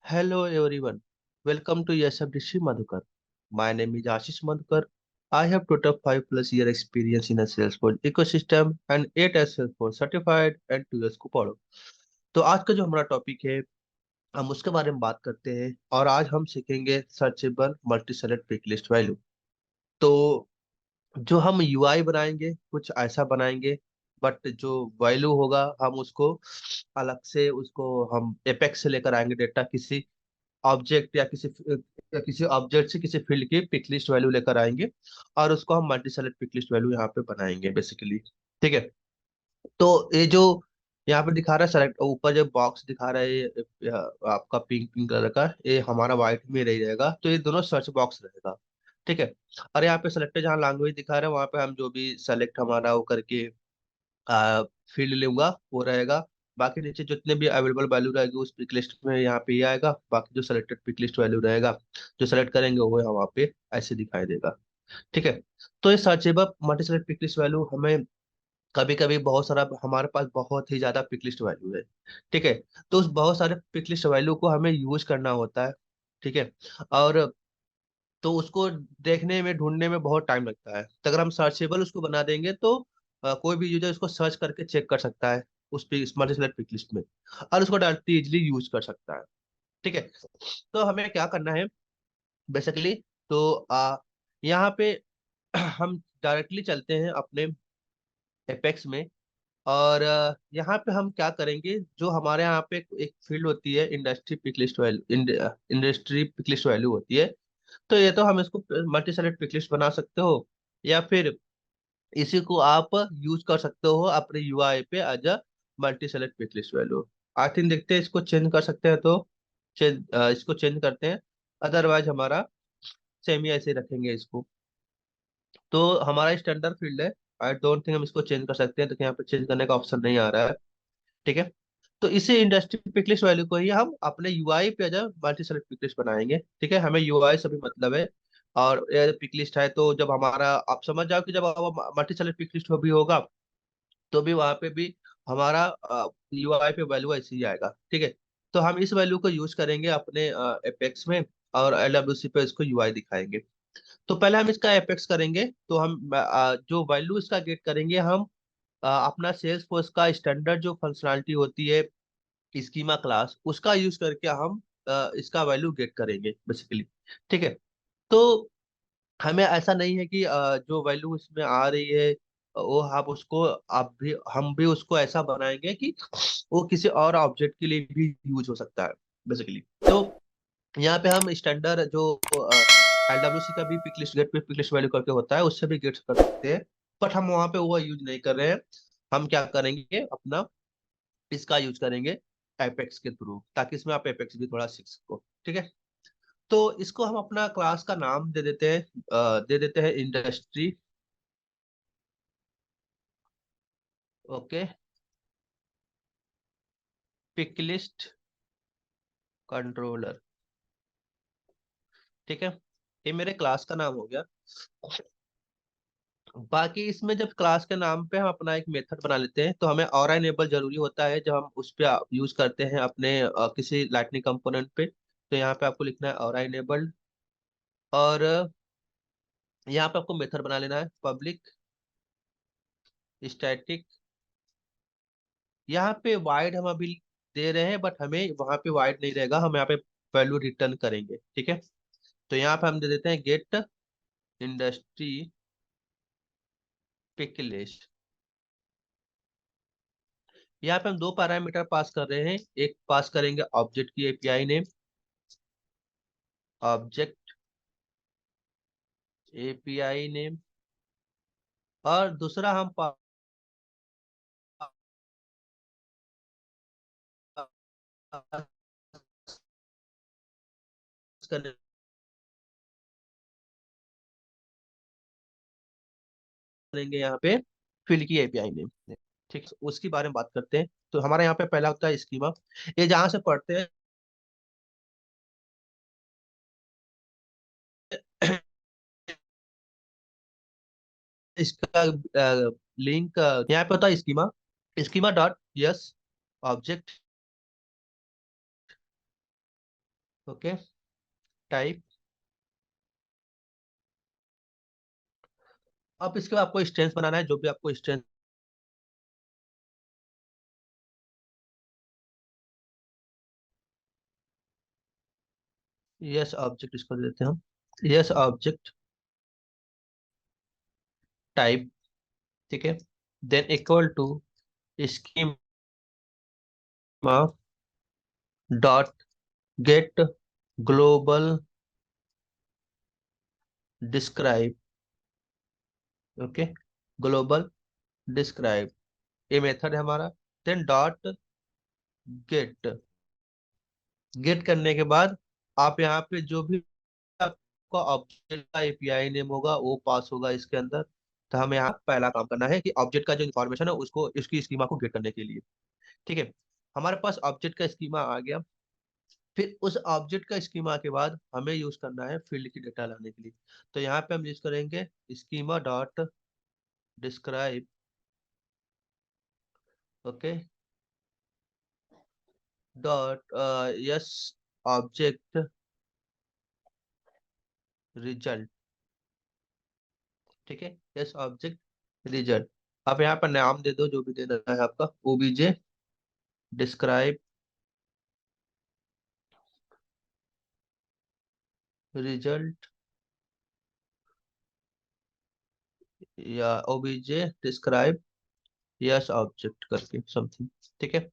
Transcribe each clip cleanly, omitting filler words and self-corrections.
Hello everyone, welcome to SFDC Madhukar. My name is Ashish Madhukar. I have total 5 plus year experience in a Salesforce ecosystem and 8 as Salesforce certified and 2 years को पढ़ो। तो आज का जो हमारा topic है हम उसके बारे में बात करते हैं और आज हम सीखेंगे searchable multi select pick list value. तो जो हम यूआई बनाएंगे कुछ ऐसा बनाएंगे, बट जो वैल्यू होगा हम उसको अलग से उसको हम एपेक्स से लेकर आएंगे डेटा किसी ऑब्जेक्ट या किसी ऑब्जेक्ट से किसी फील्ड की पिक लिस्ट वैल्यू लेकर आएंगे और उसको हम multi select pick list value यहाँ पे बनाएंगे बेसिकली। ठीक है। तो ये जो यहाँ पे दिखा रहा है सेलेक्ट ऊपर जो बॉक्स दिखा रहा है ये आपका पिंक पिंक कलर का, ये हमारा व्हाइट में रह जाएगा, तो ये दोनों सर्च बॉक्स रहेगा। ठीक है। और यहाँ पे सेलेक्ट जहाँ लैंग्वेज दिखा रहा है वहाँ पे हम जो भी सेलेक्ट हमारा वो करके फील्ड लूंगा वो रहेगा। बाकी नीचे जितने भी अवेलेबल वैल्यू रहेगी उस पिक लिस्ट में यहाँ पे ये आएगा, बाकी जो सेलेक्टेड पिक लिस्ट वैल्यू रहेगा जो सेलेक्ट करेंगे वो वहाँ पे ऐसे दिखाई देगा। ठीक है। तो ये searchable multi select pick list value हमें कभी कभी बहुत सारा हमारे पास बहुत ही ज्यादा पिक लिस्ट वैल्यू है। ठीक है। तो उस बहुत सारे पिक लिस्ट वैल्यू को हमें यूज करना होता है। ठीक है। और तो उसको देखने में ढूंढने में बहुत टाइम लगता है, तो अगर हम सर्चेबल उसको बना देंगे तो कोई भी यूजर उसको सर्च करके चेक कर सकता है उस मल्टी सेलेक्ट पिक लिस्ट में और उसको डायरेक्टली इजिली यूज कर सकता है। ठीक है। तो हमें क्या करना है बेसिकली, तो यहाँ पे हम डायरेक्टली चलते हैं अपने एपेक्स में और यहाँ पे हम क्या करेंगे, जो हमारे यहाँ पे एक फील्ड होती है industry pick list value, industry pick list value होती है। तो ये तो हम इसको मल्टी सेलेक्ट पिक लिस्ट बना सकते हो या फिर इसी को आप यूज कर सकते हो अपने यूआई पे as a multi select pick list value. I think देखते हैं इसको चेंज कर सकते हैं तो इसको चेंज करते हैं, अदरवाइज हमारा सेम ही ऐसे ही रखेंगे इसको। तो हमारा स्टैंडर्ड फील्ड है, आई डोंट थिंक हम इसको चेंज कर सकते हैं, तो यहाँ पे चेंज करने का ऑप्शन नहीं आ रहा है। ठीक है। तो इसी इंडस्ट्री पिकलिस्ट वैल्यू को ही हम अपने यूआई पे एज मल्टी सेलेक्ट पिकलिस्ट बनाएंगे। ठीक है। हमें यूआई से भी मतलब है और ये पिकलिस्ट है, तो जब हमारा आप समझ जाओ कि जब मल्टी सेलेक्ट पिकलिस्ट भी होगा तो भी वहां पे भी हमारा यूआई पे वैल्यू ऐसे ही आएगा। ठीक है। तो हम इस वैल्यू को यूज करेंगे अपने एपेक्स में और एलडब्ल्यूसी पे इसको यूआई दिखाएंगे। तो पहले हम इसका एपेक्स करेंगे, तो हम जो वैल्यू इसका गेट करेंगे हम अपना सेल्स फोर्स का स्टैंडर्ड जो फंक्शनैलिटी होती है स्कीमा क्लास उसका यूज करके हम इसका वैल्यू गेट करेंगे बेसिकली। ठीक है। तो हमें ऐसा नहीं है कि जो वैल्यू इसमें आ रही है वो आप उसको आप भी हम भी उसको ऐसा बनाएंगे कि वो किसी और ऑब्जेक्ट के लिए भी यूज हो सकता है बेसिकली। तो यहाँ पे हम स्टैंडर्ड जो एलडब्ल्यूसी का भी पिक लिस्ट गेट पे पिक लिस्ट वैल्यू करके होता है उससे भी गेट कर सकते हैं, बट हम वहाँ पे वो यूज नहीं कर रहे हैं। हम क्या करेंगे अपना इसका यूज करेंगे एपेक्स के थ्रू, ताकि इसमें आप एपेक्स भी थोड़ा सीख सको। ठीक है। तो इसको हम अपना क्लास का नाम दे देते हैं, दे देते हैं industry. Okay. Pick list controller. ठीक है। ये मेरे क्लास का नाम हो गया। बाकी इसमें जब क्लास के नाम पे हम अपना एक मेथड बना लेते हैं तो हमें और इनेबल जरूरी होता है जब हम उस पर यूज करते हैं अपने किसी लाइटनिंग कंपोनेंट पे। तो यहाँ पे आपको लिखना है और इनेबल्ड और यहाँ पे आपको मेथड बना लेना है पब्लिक स्टैटिक। यहाँ पे वाइड हम अभी दे रहे हैं बट हमें वहां पे वाइड नहीं रहेगा, हम यहाँ पे वैल्यू रिटर्न करेंगे। ठीक है। तो यहाँ पे हम दे देते हैं गेट इंडस्ट्री पिक लिस्ट। यहाँ पे हम दो पैरामीटर पास कर रहे हैं, एक पास करेंगे ऑब्जेक्ट की API name, object API name, और दूसरा हम पास करेंगे यहाँ पे फील्ड की एपीआई नेम। ठीक है। उसके बारे में बात करते हैं। तो हमारे यहाँ पे पहला होता है स्कीमा, ये जहाँ से पढ़ते हैं इसका लिंक यहाँ पे होता है schema, schema dot yes object okay, type. अब इसके बाद आपको इंस्टेंस बनाना है, जो भी आपको इंस्टेंस। यस ऑब्जेक्ट इसको दे देते हैं हम। Yes object type. ठीक है, then equal to schema dot get global describe. Okay, global describe, ये मेथड है हमारा। Then dot gate. गेट करने के बाद आप यहाँ पे जो भी आपका ऑब्जेक्ट का एपीआई नेम होगा वो पास होगा इसके अंदर। तो हमें यहाँ पहला काम करना है कि ऑब्जेक्ट का जो इन्फॉर्मेशन है उसको, इसकी स्कीमा को गेट करने के लिए। ठीक है, हमारे पास ऑब्जेक्ट का स्कीमा आ गया। फिर उस ऑब्जेक्ट का स्कीमा के बाद हमें यूज करना है फील्ड की डेटा लाने के लिए। तो यहाँ पे हम यूज करेंगे schema dot describe. Okay, dot yes object result. ठीक है, यस ऑब्जेक्ट रिजल्ट। आप यहाँ पर नाम दे दो जो भी देना है आपका, ओबीजे डिस्क्राइब रिजल्ट, या ओबीजे डिस्क्राइब यस ऑब्जेक्ट करके समथिंग। ठीक है,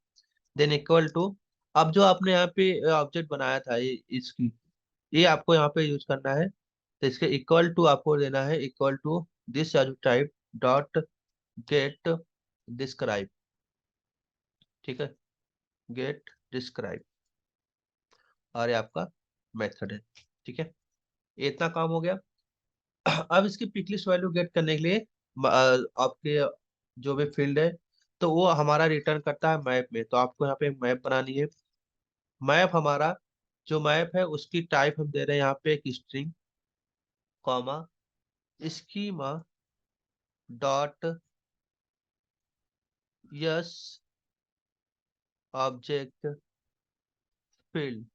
देन इक्वल टू, अब जो आपने यहाँ पे ऑब्जेक्ट बनाया था ये इसकी, ये आपको यहाँ पे यूज करना है। तो इसके इक्वल टू आपको देना है equal to this type dot get describe. ठीक है, गेट डिस्क्राइब, और ये आपका मेथड है। ठीक है, ये इतना काम हो गया। अब इसकी पिकलिस्ट वैल्यू गेट करने के लिए आपके जो भी फील्ड है, तो वो हमारा रिटर्न करता है मैप में। तो आपको यहाँ पे एक मैप बनानी है। मैप हमारा जो मैप है उसकी टाइप हम दे रहे हैं यहाँ पे एक string, comma schema dot yes object field.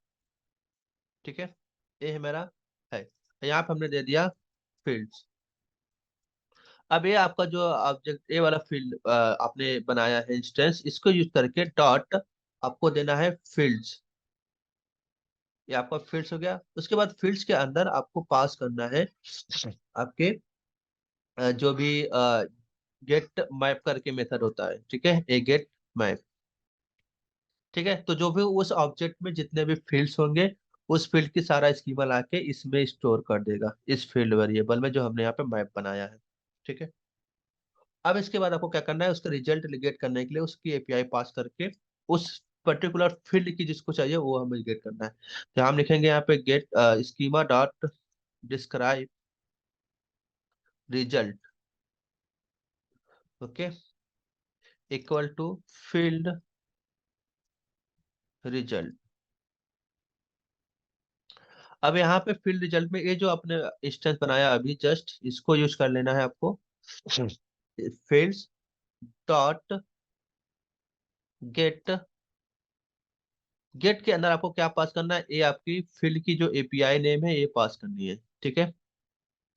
ठीक है, ये है मेरा है। यहाँ पे हमने दे दिया फील्ड्स। अब ये आपका जो ऑब्जेक्ट ए वाला फील्ड आपने बनाया है इंस्टेंस, इसको यूज करके डॉट आपको देना है फील्ड्स। ये आपका फील्ड्स हो गया। उसके बाद फील्ड्स के अंदर आपको पास करना है आपके जो भी गेट मैप करके मेथड होता है। ठीक है, ए गेट मैप। ठीक है, तो जो भी उस ऑब्जेक्ट में जितने भी फील्ड्स होंगे, उस फील्ड की सारा स्कीमा लाके इसमें स्टोर कर देगा, इस फील्ड वेरिएबल में जो हमने यहाँ पे मैप बनाया है। ठीक है, अब इसके बाद आपको क्या करना है, उसका रिजल्ट गेट करने के लिए उसकी एपीआई पास करके उस पर्टिकुलर फील्ड की जिसको चाहिए वो हमें गेट करना है। तो हम लिखेंगे यहाँ पे get schema dot describe result. Okay, equal to field result. अब यहाँ पे फील्ड रिजल्ट में ये जो आपने इंस्टेंस बनाया अभी जस्ट, इसको यूज कर लेना है आपको। Fields dot gate. गेट के अंदर आपको क्या पास करना है, ये आपकी फील्ड की जो एपीआई नेम है ये पास करनी है। ठीक है,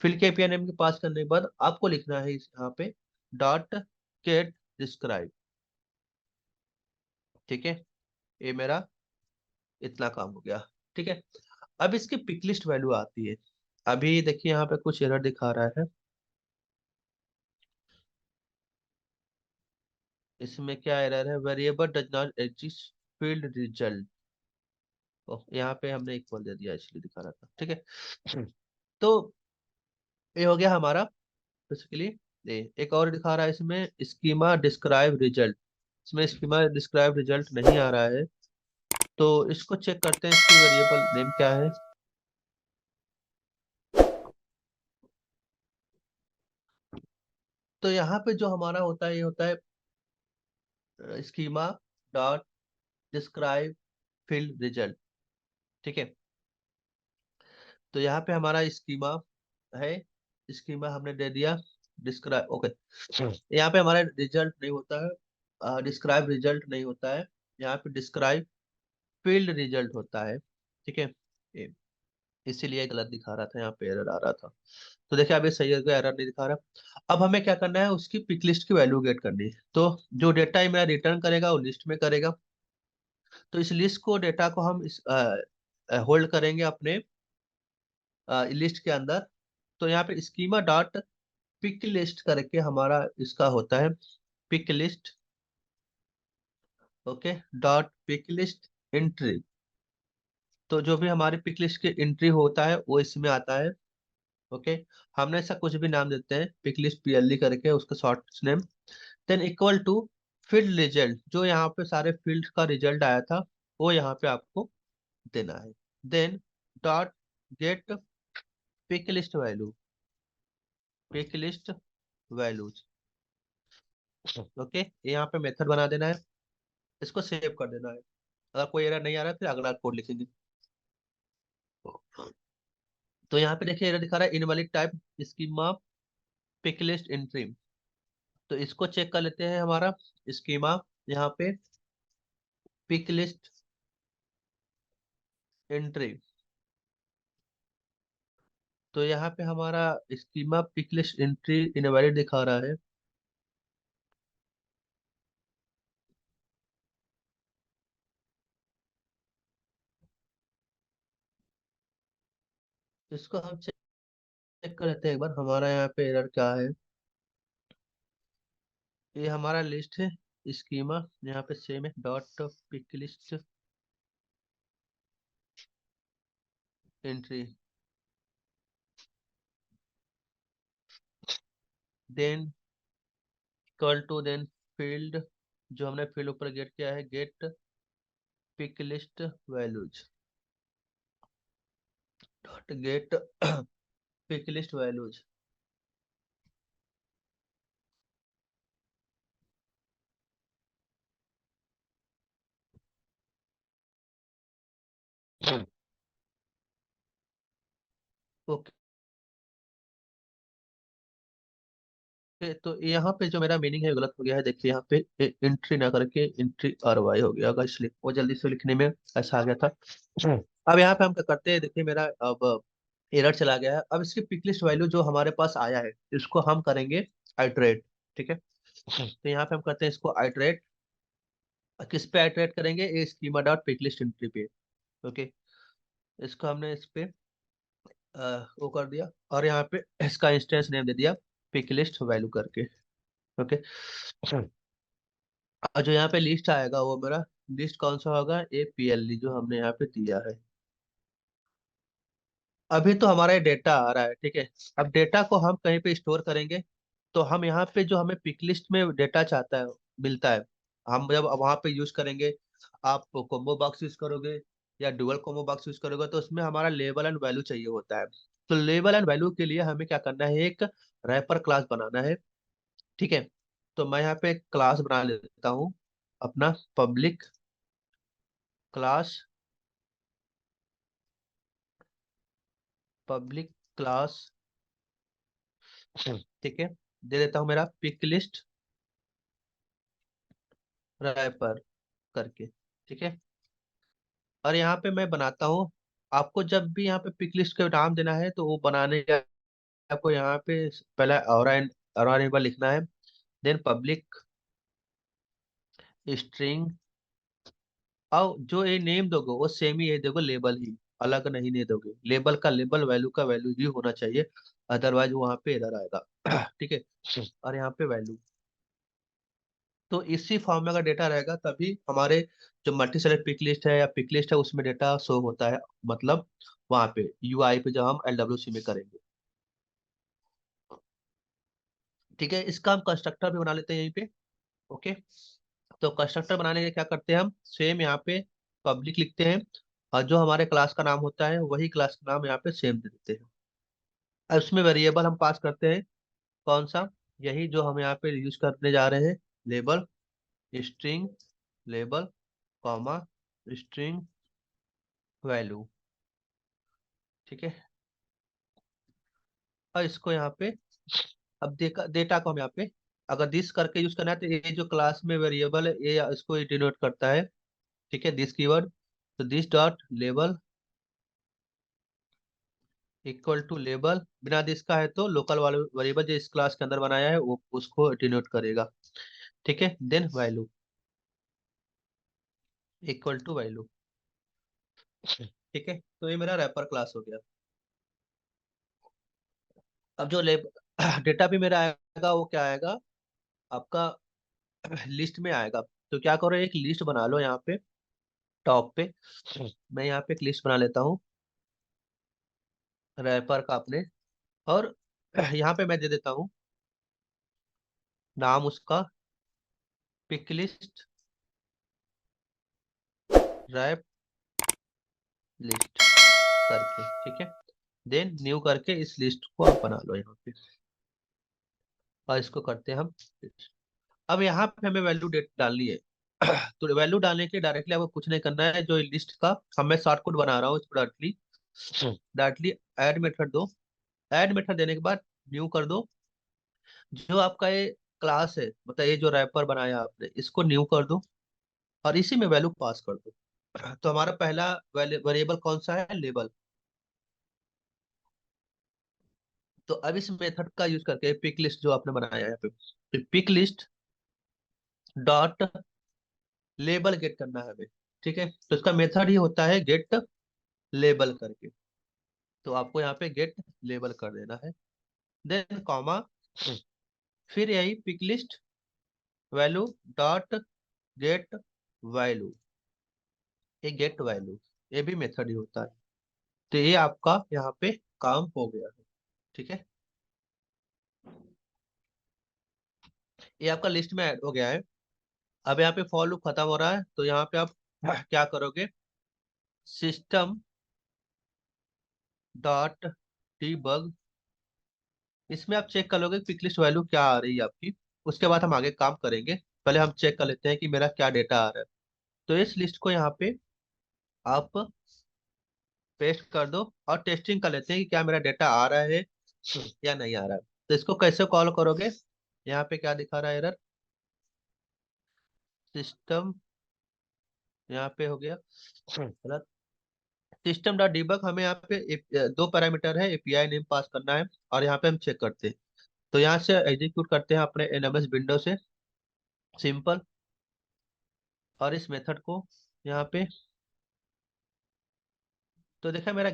फील्ड के एपीआई नेम के पास करने के बाद आपको लिखना है यहाँ पे डॉट गेट डिस्क्राइब। ठीक है, ये मेरा इतना काम हो गया। ठीक है, अब इसकी पिकलिस्ट वैल्यू आती है। अभी देखिए यहाँ पे कुछ एरर दिखा रहा है। इसमें क्या एरर है, variable does not exist field result. यहाँ पे हमने इक्वल दे दिया इसलिए दिखा रहा था। ठीक है, तो ये हो गया हमारा बेसिकली। ये एक और दिखा रहा है इसमें स्कीमा डिस्क्राइब रिजल्ट। इसमें स्कीमा डिस्क्राइब रिजल्ट नहीं आ रहा है। तो इसको चेक करते हैं, इसकी वेरिएबल नेम क्या है। तो यहाँ पे जो हमारा होता है ये होता है schema dot describe field result. ठीक है, तो यहाँ पे हमारा स्कीमा है, स्कीमा हमने दे दिया डिस्क्राइब। ओके, यहाँ पे हमारा रिजल्ट नहीं होता है, डिस्क्राइब रिजल्ट नहीं होता है, यहाँ पे डिस्क्राइब फील्ड रिजल्ट होता है। ठीक है, ए, इसीलिए गलत दिखा रहा था, यहाँ पे एरर आ रहा था। तो देखिए अब ये सही है, एरर नहीं दिखा रहा। अब हमें क्या करना है, उसकी पिक लिस्ट की वैल्यू गेट करनी है। तो जो डेटा ही मेरा रिटर्न करेगा वो लिस्ट में करेगा। तो इस लिस्ट को, डेटा को हम इस होल्ड करेंगे अपने लिस्ट के अंदर। तो यहाँ पे स्कीमा डॉट पिक लिस्ट करके हमारा इसका होता है, pick list. Okay, dot pick list entry. तो जो भी हमारी पिक लिस्ट की एंट्री होता है वो इसमें आता है। ओके, हमने ऐसा कुछ भी नाम देते हैं, पिक लिस्ट पीएलडी करके उसका short name. Then equal to field result, जो यहाँ पे सारे फील्ड का रिजल्ट आया था वो यहाँ पे आपको देना है। Then dot get pick list value, pick list values. Okay, ये यहाँ पे मेथड बना देना है, इसको सेव कर देना है। अगर कोई एरर नहीं आ रहा है फिर अगला कोड लिखेंगे। तो यहाँ पे देखिए एरर दिखा रहा है, invalid type schema pick list entry. तो इसको चेक कर लेते हैं, हमारा स्कीमा यहाँ पे पिक लिस्ट एंट्री। तो यहाँ पे हमारा schema pick list entry invalid दिखा रहा है। इसको हम चेक कर लेते हैं एक बार, हमारा यहाँ पे एरर क्या है। ये हमारा लिस्ट है, स्कीमा यहाँ पे सेम है, dot pick list entry. Then equal to, then field, जो हमने फील्ड ऊपर गेट किया है, get pick list values, dot get pick list values. Okay, तो यहाँ पे जो मेरा मीनिंग है गलत हो गया है। देखिए यहाँ पे एंट्री ना करके एंट्री आर वाई हो गया होगा, इसलिए वो जल्दी से लिखने में ऐसा आ गया था। अब यहाँ पे हम क्या करते हैं, देखिए मेरा अब एरर चला गया है। अब इसकी पिक लिस्ट वैल्यू जो हमारे पास आया है इसको हम करेंगे आइटरेट। ठीक है, तो यहाँ पे हम करते हैं इसको आइटरेट। किस पे आइटरेट करेंगे, ये schema dot pick list entry पे। ओके, इसको हमने इस पे वो कर दिया, और यहाँ पे इसका इंस्टेंस नेम दे दिया पिक लिस्ट वैल्यू करके। ओके, और जो यहाँ पे लिस्ट आएगा वो मेरा लिस्ट कौन सा होगा, ए पी एल डी जो हमने यहाँ पे दिया है। अभी तो हमारा ये डेटा आ रहा है, ठीक है। अब डेटा को हम कहीं पे स्टोर करेंगे, तो हम यहाँ पे जो हमें पिक लिस्ट में डेटा चाहता है मिलता है, हम जब वहाँ पे यूज करेंगे, आप कॉम्बो बॉक्स यूज करोगे या डुअल कॉम्बो बॉक्स यूज करोगे, तो उसमें हमारा लेबल एंड वैल्यू चाहिए होता है। तो लेबल एंड वैल्यू के लिए हमें क्या करना है, एक रैपर क्लास बनाना है। ठीक है, तो मैं यहाँ पे क्लास बना लेता हूँ अपना, पब्लिक क्लास, पब्लिक क्लास। ठीक है, दे देता हूँ मेरा पिक लिस्ट रैपर करके। ठीक है, और यहाँ पे मैं बनाता हूँ, आपको जब भी यहाँ पे पिक लिस्ट का नाम देना है तो वो बनाने का आपको यहाँ पे पहले और एक बार लिखना है। देन पब्लिक स्ट्रिंग, और जो ये नेम दोगे वो सेम ही ये दोगे, लेबल ही अलग नहीं दोगे। लेबल का लेबल, वैल्यू का वैल्यू ही होना चाहिए, अदरवाइज वहाँ पे एरर आएगा। ठीक है, और यहाँ पे वैल्यू। तो इसी फॉर्म में अगर डेटा रहेगा तभी हमारे जो मल्टी सेलेक्ट पिक लिस्ट है या पिक लिस्ट है उसमें डेटा शो होता है, मतलब वहां पे यूआई पे जब हम एलडब्ल्यूसी में करेंगे। ठीक है, इसका हम कंस्ट्रक्टर भी बना लेते हैं यहीं पे। ओके, तो कंस्ट्रक्टर बनाने के लिए क्या करते हैं, हम सेम यहाँ पे पब्लिक लिखते हैं, और जो हमारे क्लास का नाम होता है वही क्लास का नाम यहाँ पे सेम दे देते हैं। अब उसमें वेरिएबल हम पास करते हैं, कौन सा, यही जो हम यहाँ पे यूज करने जा रहे हैं, label string, label comma string value. ठीक है, और इसको यहाँ पे, अब डेटा डेटा को हम यहाँ पे अगर दिस करके यूज करना है तो ये जो क्लास में वेरिएबल है ये इसको डिनोट करता है। ठीक है, दिस कीवर्ड, तो this dot label equal to label, बिना दिस का है तो लोकल वेरिएबल जो इस क्लास के अंदर बनाया है वो उसको डिनोट करेगा। ठीक है, then value equal to value. ठीक है, तो ये मेरा रैपर क्लास हो गया। अब जो लेब डेटा भी मेरा आएगा वो क्या आएगा आपका, लिस्ट में आएगा। तो क्या करो, एक लिस्ट बना लो यहाँ पे टॉप पे। मैं यहाँ पे एक लिस्ट बना लेता हूँ रैपर का अपने, और यहाँ पे मैं दे देता हूँ नाम उसका पिक लिस्ट रैप लिस्ट करके। ठीक है, देन न्यू करके इस लिस्ट को आप बना लो यहाँ पे, और इसको करते हैं हम। अब यहाँ पे हमें वैल्यू डेट डालनी है। तो वैल्यू डालने के डायरेक्टली आपको कुछ नहीं करना है, जो लिस्ट का मैं शॉर्टकट बना रहा हूँ इसको डायरेक्टली डायरेक्टली ऐड मेथड दो। ऐड मेथड देने के बाद न्यू कर दो। जो आपका ये क्लास है, मतलब ये जो रैपर बनाया आपने, इसको न्यू कर दो और इसी में वैल्यू पास कर दो। तो हमारा पहला वेरिएबल कौन सा है, लेबल। तो अब इस मेथड का यूज करके पिक लिस्ट जो आपने बनाया है यहाँ पे, pick list dot label get करना है हमें। ठीक है, तो इसका मेथड ही होता है गेट लेबल करके। तो आपको यहाँ पे गेट लेबल कर देना है, देन कॉमा, फिर यही pick list value dot get value, ये गेट वैल्यू, ये भी मेथड ही होता है। तो ये आपका यहाँ पे काम हो गया है। ठीक है, ये आपका लिस्ट में ऐड हो गया है। अब यहाँ पे फॉर लूप खत्म हो रहा है, तो यहाँ पे आप क्या करोगे, सिस्टम डॉट डीबग, इसमें आप चेक कर लोगे पिक लिस्ट वैल्यू क्या आ रही है आपकी। उसके बाद हम आगे काम करेंगे, पहले हम चेक कर लेते हैं कि मेरा क्या डेटा आ रहा है। तो इस लिस्ट को यहाँ पे आप पेस्ट कर दो और टेस्टिंग कर लेते हैं कि क्या मेरा डेटा आ रहा है या नहीं आ रहा है। तो इसको कैसे कॉल करोगे, यहाँ पे क्या दिखा रहा है एरर, सिस्टम, यहाँ पे हो गया गलत। सिस्टम डॉट डिबग, हमें यहाँ पे दो पैरामीटर है, एपीआई नेम पास करना है और यहाँ पे हम चेक करते हैं। तो यहाँ से एग्जीक्यूट करते हैं अपने एनएमएस विंडो से, सिंपल। और इस मेथड को यहाँ पे, तो देखा मेरा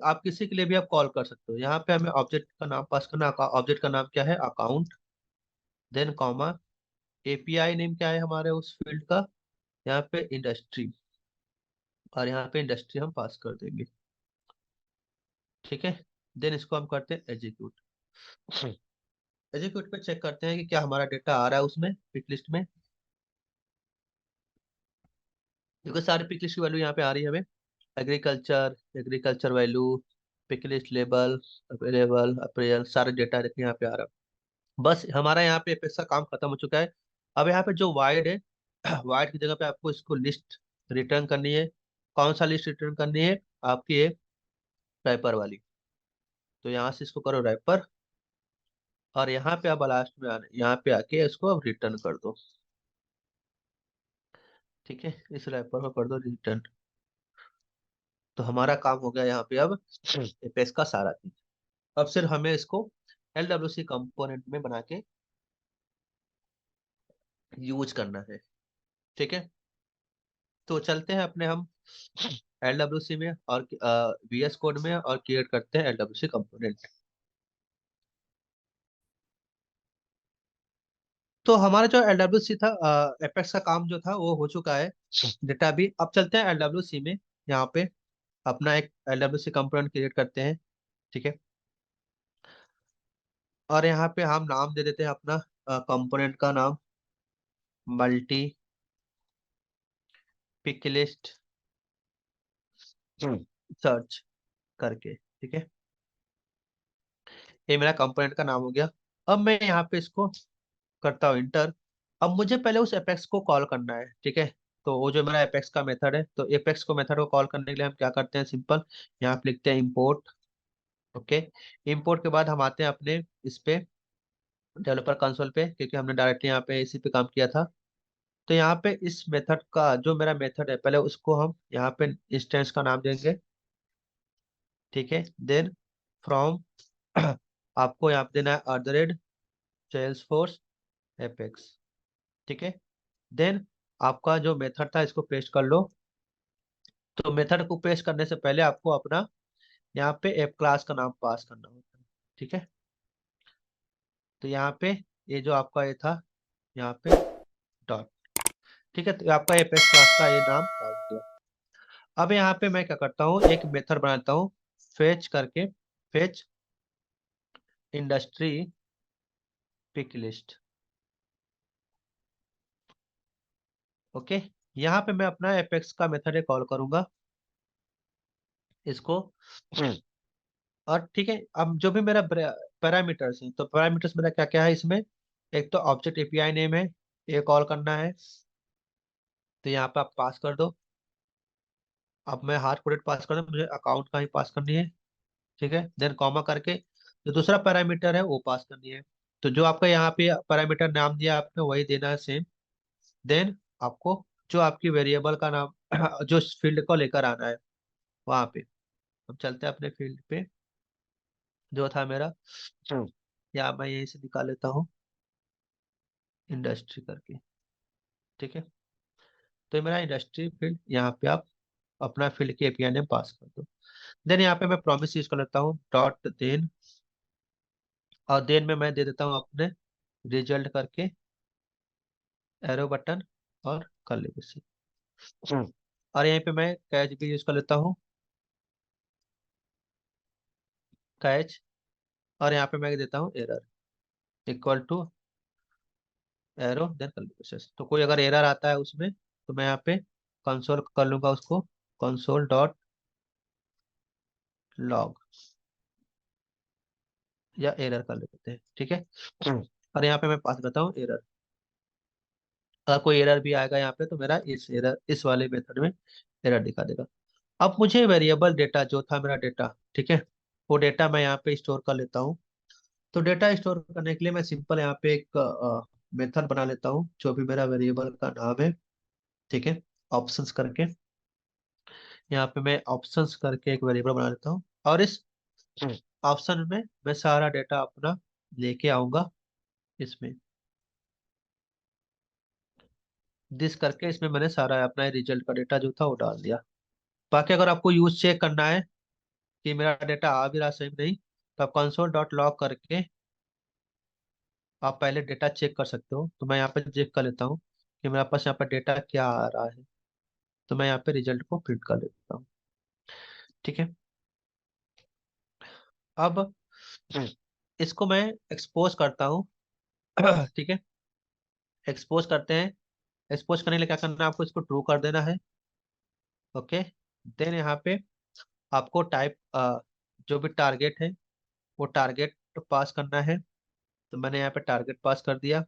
आप किसी के लिए भी आप कॉल कर सकते हो। यहाँ पे हमें ऑब्जेक्ट का नाम पास करना, ऑब्जेक्ट का नाम क्या है, account, then comma, API name क्या है हमारे उस फील्ड का, यहाँ पे इंडस्ट्री, और यहाँ पे इंडस्ट्री हम पास कर देंगे। ठीक है, देन इसको हम करते हैं एग्जीक्यूट। एग्जीक्यूट पे चेक करते हैं कि क्या हमारा डेटा आ रहा है उसमें पिक लिस्ट में। देखो सारी पिक लिस्ट की वैल्यू यहाँ पे आ रही है हमें, agriculture, agriculture value, pick list label, available, appraisal, सारे डेटा देखिए यहाँ पे आ रहा है। बस हमारा यहाँ पे एपेक्स का काम खत्म हो चुका है। अब यहाँ पे जो वाइड है, वाइड की जगह पे आपको इसको लिस्ट रिटर्न करनी है। कौन सा लिस्ट रिटर्न करनी है, आपकी ये रैपर वाली। तो यहाँ से इसको करो रैपर, और यहाँ पे अब लास्ट में आने, यहाँ पे आके इसको अब रिटर्न कर दो। ठीक है, इस रैपर को कर दो रिटर्न। तो हमारा काम हो गया यहाँ पे अब एपेक्स का सारा चीज। अब सिर्फ हमें इसको LWC कंपोनेंट में बना के यूज करना है। ठीक है, तो चलते हैं अपने हम LWC में और VS कोड में और क्रिएट करते हैं LWC कंपोनेंट। तो हमारा जो LWC था, एपेक्स का काम जो था वो हो चुका है। डेटा भी, अब चलते हैं LWC में। यहाँ पे अपना एक LWC कंपोनेंट क्रिएट करते हैं। ठीक है, और यहाँ पे हम नाम दे देते हैं अपना कंपोनेंट का नाम, मल्टी पिक लिस्ट सर्च करके। ठीक है, ये मेरा कंपोनेंट का नाम हो गया। अब मैं यहाँ पे इसको करता हूँ इंटर। अब मुझे पहले उस एपेक्स को कॉल करना है। ठीक है, तो वो जो मेरा एपेक्स का मेथड है, तो एपेक्स को मेथड को कॉल करने के लिए हम क्या करते हैं, सिंपल यहाँ पे लिखते हैं इंपोर्ट। ओके, इंपोर्ट के बाद हम आते हैं अपने इस पे डेवलपर कंसोल पे, क्योंकि हमने डायरेक्टली यहाँ पे इसी पे काम किया था। तो यहाँ पे इस मेथड का जो मेरा मेथड है, पहले उसको हम यहाँ पे इंस्टेंस का नाम देंगे। ठीक है, देन फ्रॉम आपको यहाँ पे देना है @ सेल्सफोर्स एपेक्स। ठीक है, देन आपका जो मेथड था इसको पेस्ट कर लो। तो मेथड को पेस्ट करने से पहले आपको अपना यहाँ पे ऐप क्लास का नाम पास करना होता है। ठीक है, तो यहाँ पे ये जो आपका ये था यहाँ पे डॉट। ठीक है, तो आपका एपेक्स क्लास का ये नाम डाल दिया। अब यहाँ पे मैं क्या करता हूँ, एक मेथड बनाता हूँ फेच करके, fetch industry pick list. Okay, यहाँ पे मैं अपना एपेक्स का मेथड कॉल करूंगा इसको। और ठीक है, अब जो भी मेरा पैरामीटर्स है, तो पैरामीटर्स मेरा क्या क्या है इसमें। एक तो ऑब्जेक्ट एपीआई नेम है, ये कॉल करना है, तो यहाँ पे आप पास कर दो। अब मैं हार्ड कोडेड पास कर दूं, मुझे अकाउंट का ही पास करनी है। ठीक है, देन कॉमा करके जो दूसरा पैरामीटर है वो पास करनी है। तो जो आपका यहाँ पे पैरामीटर नाम दिया आपने वही देना है सेम। देन आपको जो आपकी वेरिएबल का नाम जो फील्ड को लेकर आना है वहां पे। हम चलते हैं अपने फील्ड पे जो था मेरा। या मैं यहीं से निकाल लेता हूँ इंडस्ट्री करके। ठीक है, तो ये मेरा इंडस्ट्री फील्ड, यहाँ पे आप अपना फील्ड के एपीआई नेम पास कर दो। देन यहाँ पे मैं प्रॉमिस यूज कर लेता हूँ डॉट देन, और देन में मैं दे देता हूँ अपने रिजल्ट करके एरो बटन और कर्ली ब्रैकेट। और यहीं पे मैं कैच भी यूज कर लेता हूँ, कैच। और यहाँ पे मैं देता हूँ error equal to arrow then curly bracket. तो कोई अगर एरर आता है उसमें तो मैं यहाँ पे कंसोल कर लूंगा उसको, कंसोल डॉट लॉग, या एरर कर लेते हैं। ठीक है, और यहाँ पे मैं पास करता हूँ एरर। अगर कोई एरर भी आएगा यहाँ पे तो मेरा इस वाले मेथड में एरर दिखा देगा। अब मुझे वेरिएबल डेटा जो था मेरा डेटा, ठीक है, वो डेटा मैं यहाँ पे स्टोर कर लेता हूँ। तो डेटा स्टोर करने के लिए मैं सिंपल यहाँ पे एक मेथड बना लेता हूँ जो भी मेरा वेरिएबल का नाम है। ठीक है, ऑप्शंस करके यहाँ पे मैं ऑप्शंस करके एक वेरिएबल बना लेता हूँ, और इस ऑप्शन में मैं सारा डेटा अपना लेके आऊंगा इसमें। दिस करके इसमें मैंने सारा अपना रिजल्ट का डेटा जो था वो डाल दिया। बाकी अगर आपको यूज चेक करना है कि मेरा डेटा आ भी रहा सही में नहीं, तो आप कंसोल डॉट लॉग करके आप पहले डेटा चेक कर सकते हो। तो मैं यहाँ पे चेक कर लेता हूँ कि मेरे पास यहाँ पर डेटा क्या आ रहा है। तो मैं यहाँ पे रिजल्ट को प्रिंट कर लेता हूँ। ठीक है, अब इसको मैं एक्सपोज करता हूँ। ठीक है, एक्सपोज करते हैं। एक्सपोज करने के लिए क्या करना है, आपको इसको ट्रू कर देना है। ओके, देन यहाँ पे आपको टाइप जो भी टारगेट है वो टारगेट पास करना है। तो मैंने यहाँ पे टारगेट पास कर दिया।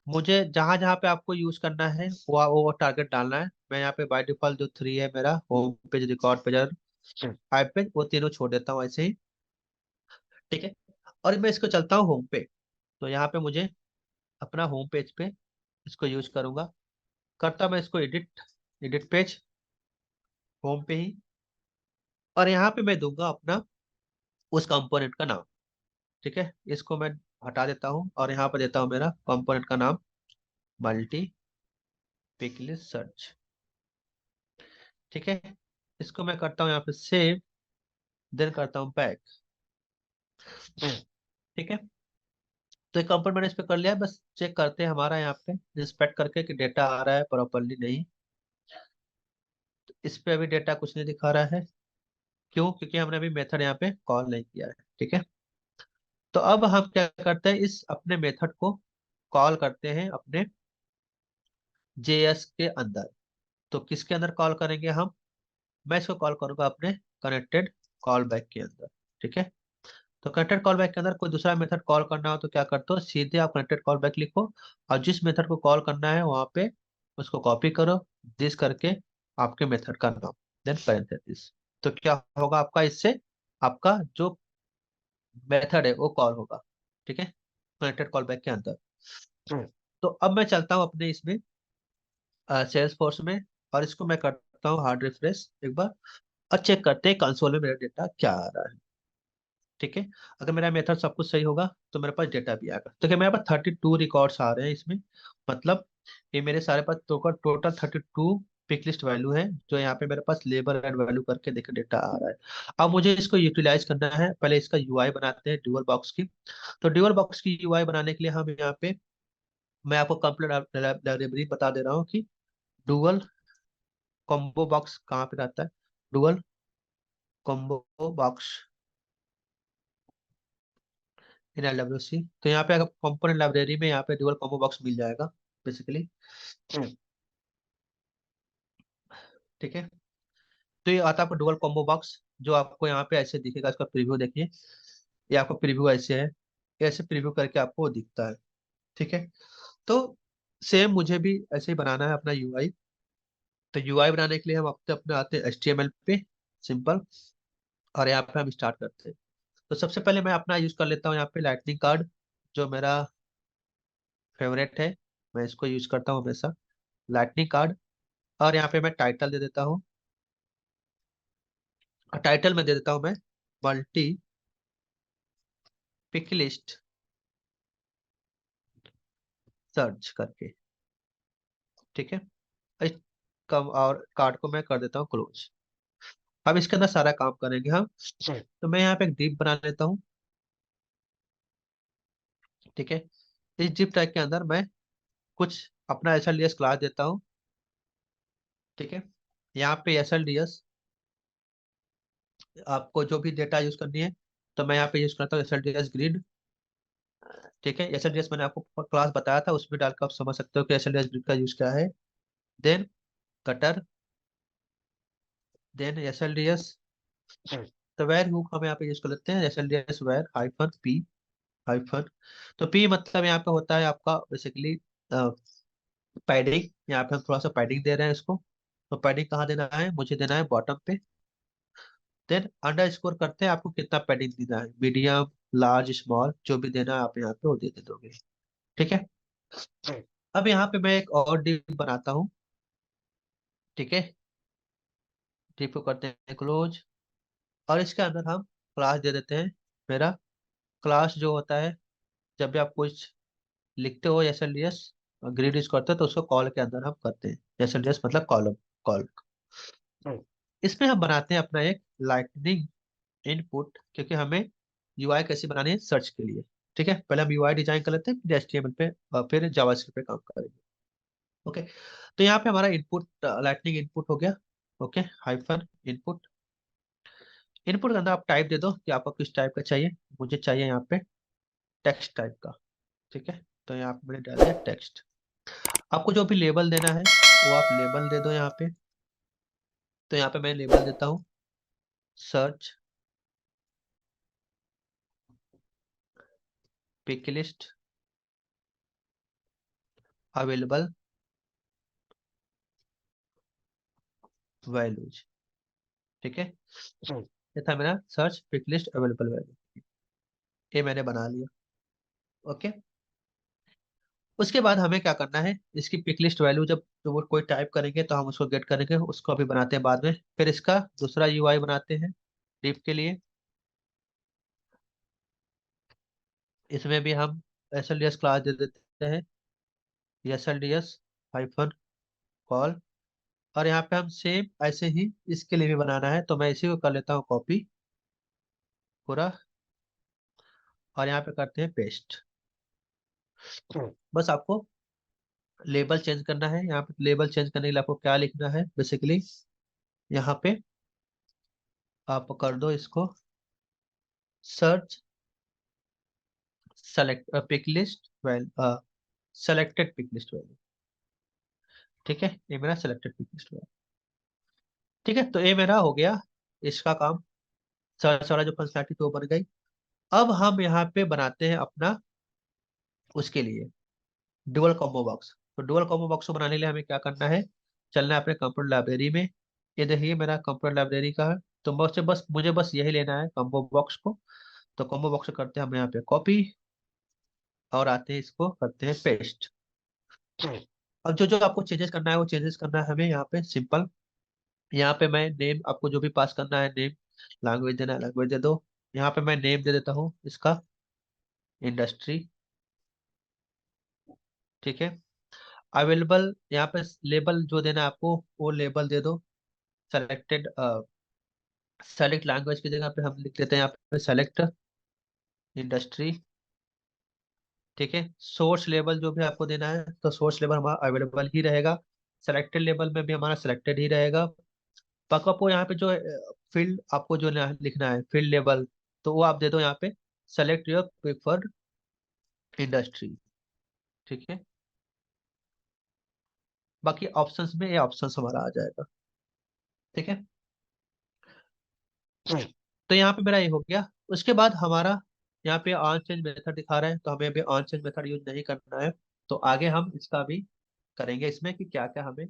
मुझे जहां जहां पे आपको यूज करना है वो टारगेट डालना है। मैं यहाँ पे बाय डिफॉल्ट जो 3 है मेरा होम पेज, रिकॉर्ड पेज और ऐप पेज, वो तीनों छोड़ देता हूँ ऐसे ही। ठीक है, और मैं इसको चलता हूँ होम पे। तो यहाँ पे मुझे अपना होम पेज पे इसको यूज करूंगा। करता मैं इसको एडिट, एडिट पेज होम पे ही। और यहाँ पे मैं दूंगा अपना उस कंपोनेंट का नाम। ठीक है, इसको मैं हटा देता हूँ और यहाँ पे देता हूँ मेरा कंपोनेंट का नाम मल्टी पिकली सर्च। ठीक है, इसको मैं करता हूँ यहाँ पे सेव, देन करता हूँ बैक। ठीक है, तो एक कंपोनेंट मैंने इस पे कर लिया है। बस चेक करते हैं हमारा यहाँ पे इंस्पेक्ट करके कि डेटा आ रहा है प्रॉपरली नहीं। तो इस पे अभी डेटा कुछ नहीं दिखा रहा है। क्यों? क्योंकि हमने अभी मेथड यहाँ पे कॉल नहीं किया है। ठीक है, तो अब हम क्या करते हैं, इस अपने मेथड को कॉल करते हैं अपने जेएस के अंदर। तो किसके अंदर कॉल करेंगे हम? मैं इसको कॉल करूंगा अपने कनेक्टेड कॉल बैक के अंदर। ठीक है, तो कनेक्टेड कॉल बैक के अंदर कोई दूसरा मेथड कॉल करना हो तो क्या करते हो, सीधे आप कनेक्टेड कॉल बैक लिखो और जिस मेथड को कॉल करना है वहां पे उसको कॉपी करो, दिस करके आपके मेथड का नाम, देन पैरेंथेसिस। तो क्या होगा आपका, इससे आपका जो मेथड है वो कॉल होगा। ठीक है, कनेक्टेड कॉल बैक के अंदर। तो अब मैं चलता हूँ अपने इसमें सेल्स फोर्स में, और इसको मैं करता हूँ हार्ड रिफ्रेश एक बार, और चेक करते हैं कंसोल में मेरा डेटा क्या आ रहा है। ठीक है। अगर मेरा मेथड सब कुछ सही होगा तो मेरे पास डेटा भी आएगा। तो क्या मेरे पास 32 रिकॉर्ड्स आ रहे हैं इसमें, मतलब ये मेरे सारे पास टोटल 32 पिक लिस्ट वैल्यू है, जो यहाँ पे मेरे पास लेबर एड वैल्यू करके देखो डेटा आ रहा है। अब मुझे इसको यूटिलाइज करना है, पहले इसका यूआई बनाते हैं ड्यूअल बॉक्स की। तो ड्यूअल बॉक्स की यूआई बनाने के लिए हम यहाँ पे, मैं आपको कंप्लीट लाइब्रेरी बता दे रहा हूँ कि डुअल कॉम्बो बॉक्स कहाँ पे रहता है। Dual combo box in LWC, तो यहाँ पे अगर कंपोनेंट लाइब्रेरी में यहाँ पे डुअल कॉम्बो बॉक्स मिल जाएगा बेसिकली। ठीक है। तो ये आता है आपको डुअल कॉम्बो बॉक्स, जो आपको यहाँ पे ऐसे दिखेगा। इसका प्रीव्यू देखिए, ये आपका प्रीव्यू ऐसे है, ऐसे प्रीव्यू करके आपको दिखता है। ठीक है। तो सेम मुझे भी ऐसे ही बनाना है अपना यूआई। तो यूआई बनाने के लिए हम अपने आते हैं HTML पे, सिंपल, और यहाँ पे हम स्टार्ट करते हैं। तो सबसे पहले मैं अपना यूज कर लेता हूँ यहाँ पे लाइटनिंग कार्ड, जो मेरा फेवरेट है, मैं इसको यूज करता हूँ हमेशा, लाइटनिंग कार्ड। और यहाँ पे मैं टाइटल दे देता हूँ, और टाइटल में दे देता हूँ मैं मल्टी पिक लिस्ट सर्च करके। ठीक है। इस कम और कार्ड को मैं कर देता हूँ क्लोज। अब इसके अंदर सारा काम करेंगे हम। तो मैं यहाँ पे एक डिप बना लेता हूँ। ठीक है। इस डिप टैग के अंदर मैं कुछ अपना SLDS क्लास देता हूँ। ठीक है। यहाँ पे SLDS आपको जो भी डेटा यूज करनी है, तो मैं यहाँ पे यूज करता हूँ SLDS ग्रिड। ठीक है। SLDS मैंने आपको क्लास बताया था, उसमें डालकर आप समझ सकते हो कि SLDS ग्रिड का यूज क्या है। देन कटर, देन SLDS, तो वेर हुक हम यहाँ पे यूज कर लेते हैं, SLDS var hyphen P hyphen. तो पी मतलब यहाँ पे होता है आपका बेसिकली पैडिंग। यहाँ पे हम थोड़ा सा पैडिंग दे रहे हैं इसको। तो पैडिंग कहाँ देना है, मुझे देना है बॉटम पे। देन अंडर स्कोर करते हैं, आपको कितना पैडिंग देना है, मीडियम, लार्ज, स्मॉल, जो भी देना है आप यहाँ पे वो दे दोगे। ठीक है। अब यहाँ पे मैं एक और डिप बनाता हूँ। ठीक है। डिप को करते हैं क्लोज, और इसके अंदर हम क्लास दे देते हैं। मेरा क्लास जो होता है, जब भी आप कुछ लिखते हो SLDS ग्रिड यूज करते हो, तो उसको कॉल के अंदर हम करते हैं। SLDS मतलब कॉलम, कॉल। इसमें हम बनाते हैं अपना एक लाइटनिंग इनपुट, क्योंकि हमें यूआई कैसे बनानी है सर्च के लिए। ठीक है। पहले हम यूआई डिजाइन कर लेते हैं, फिर HTML पे और फिर जावास्क्रिप्ट पे काम करेंगे। ओके। तो यहाँ पे हमारा इनपुट लाइटनिंग इनपुट हो गया। ओके। हाइफन इनपुट, इनपुट के अंदर आप टाइप दे दो कि आपको किस टाइप का चाहिए। मुझे चाहिए यहाँ पे टेक्स्ट टाइप का। ठीक है। तो यहाँ पे मैंने डाल दिया टेक्स्ट। आपको जो भी लेबल देना है वो आप लेबल दे दो यहाँ पे। तो यहाँ पे मैं लेबल देता हूँ search pick list available values. ठीक है। ये था मेरा search pick list available value, ये मैंने बना लिया। ओके। उसके बाद हमें क्या करना है, इसकी पिक लिस्ट वैल्यू जब जो वो कोई टाइप करेंगे तो हम उसको गेट करेंगे, उसको अभी बनाते हैं बाद में। फिर इसका दूसरा यूआई बनाते हैं डिप के लिए। इसमें भी हम SLDS क्लास दे देते हैं, SLDS हाइफन कॉल। और यहाँ पे हम सेम ऐसे ही इसके लिए भी बनाना है, तो मैं इसी को कर लेता हूँ कॉपी पूरा, और यहाँ पे करते हैं पेस्ट। बस आपको लेबल चेंज करना है। यहाँ पे लेबल चेंज करने के लिए आपको क्या लिखना है बेसिकली, यहाँ पे आप कर दो इसको search select pick list well selected pick list value. ठीक है। ये मेरा सेलेक्टेड पिक लिस्ट वैल्यू। ठीक है। तो ये मेरा हो गया इसका काम, सर्च वाला जो फंक्शनलिटी तो वो बन गई। अब हम यहाँ पे बनाते हैं अपना उसके लिए डुअल कॉम्बो बॉक्स। तो डुअल कॉम्बो बॉक्स को बनाने के लिए हमें क्या करना है, चलना है अपने कंप्यूटर लाइब्रेरी में। ये देखिए मेरा कंप्यूटर लाइब्रेरी का है। तो मुझे बस यही लेना है कॉम्बो बॉक्स को। तो कॉम्बो बॉक्स करते हैं हम यहाँ पे कॉपी, और आते हैं इसको करते हैं पेस्ट। अब जो जो आपको चेंजेस करना है वो चेंजेस करना है हमें यहाँ पे सिंपल। यहाँ पे मैं नेम, आपको जो भी पास करना है नेम, लैंग्वेज देना है लैंग्वेज दे दो। यहाँ पे मैं नेम दे देता हूँ इसका, इंडस्ट्री। ठीक है। अवेलेबल, यहाँ पे लेबल जो देना है आपको वो लेबल दे दो। सेलेक्टेड, सेलेक्ट लैंग्वेज की जगह पे हम लिख लेते हैं यहाँ पे सेलेक्ट इंडस्ट्री। ठीक है। सोर्स लेबल जो भी आपको देना है तो सोर्स लेबल हमारा अवेलेबल ही रहेगा। सेलेक्टेड लेबल में भी हमारा सिलेक्टेड ही रहेगा। पकअप को यहाँ पे जो फील्ड आपको जो लिखना है फील्ड लेबल, तो वो आप दे दो यहाँ पे सेलेक्ट योर प्रिफर्ड इंडस्ट्री। ठीक है। बाकी ऑप्शंस में ये ऑप्शंस हमारा आ जाएगा। ठीक है। तो यहाँ पे मेरा ये हो गया। उसके बाद हमारा यहाँ पे ऑन चेंज मेथड दिखा रहा है, तो हमें अभी ऑन चेंज मेथड यूज नहीं करना है। तो आगे हम इसका भी करेंगे इसमें कि क्या क्या हमें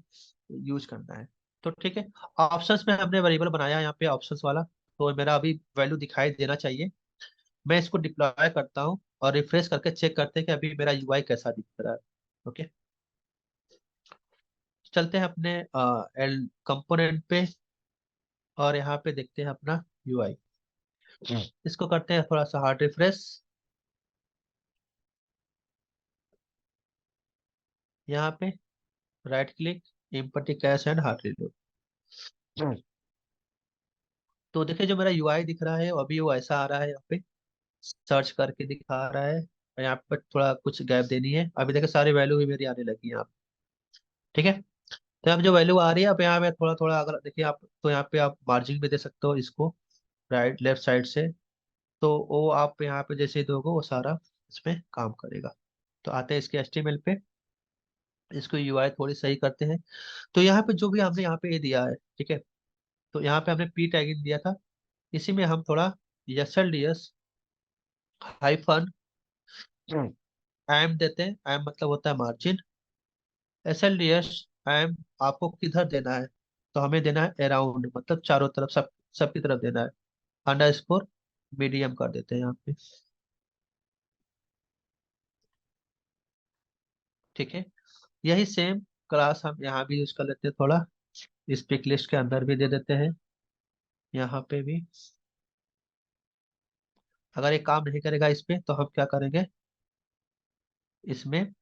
यूज करना है। तो ठीक है। ऑप्शंस में हमने वेरिएबल बनाया यहाँ पे ऑप्शंस वाला, तो मेरा अभी वैल्यू दिखाई देना चाहिए। मैं इसको डिप्लॉय करता हूँ और रिफ्रेश करके चेक करते हैं कि अभी मेरा यूआई कैसा दिख रहा है। ओके। चलते हैं अपने एल कंपोनेंट पे और यहाँ पे देखते हैं अपना यूआई। इसको करते हैं थोड़ा सा हार्ड रिफ्रेश। यहाँ पे right click, empty cache and hard reload. तो देखिए जो मेरा यूआई दिख रहा है अभी वो ऐसा आ रहा है। यहाँ पे सर्च करके दिखा रहा है और यहाँ पे थोड़ा कुछ गैप देनी है। अभी देखिए सारी वैल्यू भी मेरी आने लगी है यहाँ पे। ठीक है। तो अब जो वैल्यू आ रही है अब यहाँ पे थोड़ा थोड़ा अगर देखिए आप तो यहाँ पे आप मार्जिन भी दे सकते हो इसको, राइट लेफ्ट साइड से। तो वो आप यहाँ पे जैसे ही दोगे वो सारा इसमें काम करेगा। तो आते हैं इसके एचटीएमएल पे। इसको यूआई थोड़ी सही करते हैं। तो यहाँ पे जो भी हमने यहाँ पे ये दिया है, ठीक है। तो यहाँ पे हमने पी टैगिंग दिया था, इसी में हम थोड़ा एसएलडीएस हाइफन एम देते हैं। एम मतलब होता है मार्जिन। एसएलडीएस एम आपको किधर देना है, तो हमें देना है अराउंड, मतलब चारों तरफ, सबकी तरफ देना है। अंडरस्कोर मीडियम कर देते हैं यहाँ पे। ठीक है। यही सेम क्लास हम यहाँ भी यूज कर लेते हैं थोड़ा, इस पिक लिस्ट के अंदर भी दे देते हैं यहाँ पे भी। अगर ये काम नहीं करेगा इस पे तो हम क्या करेंगे, इसमें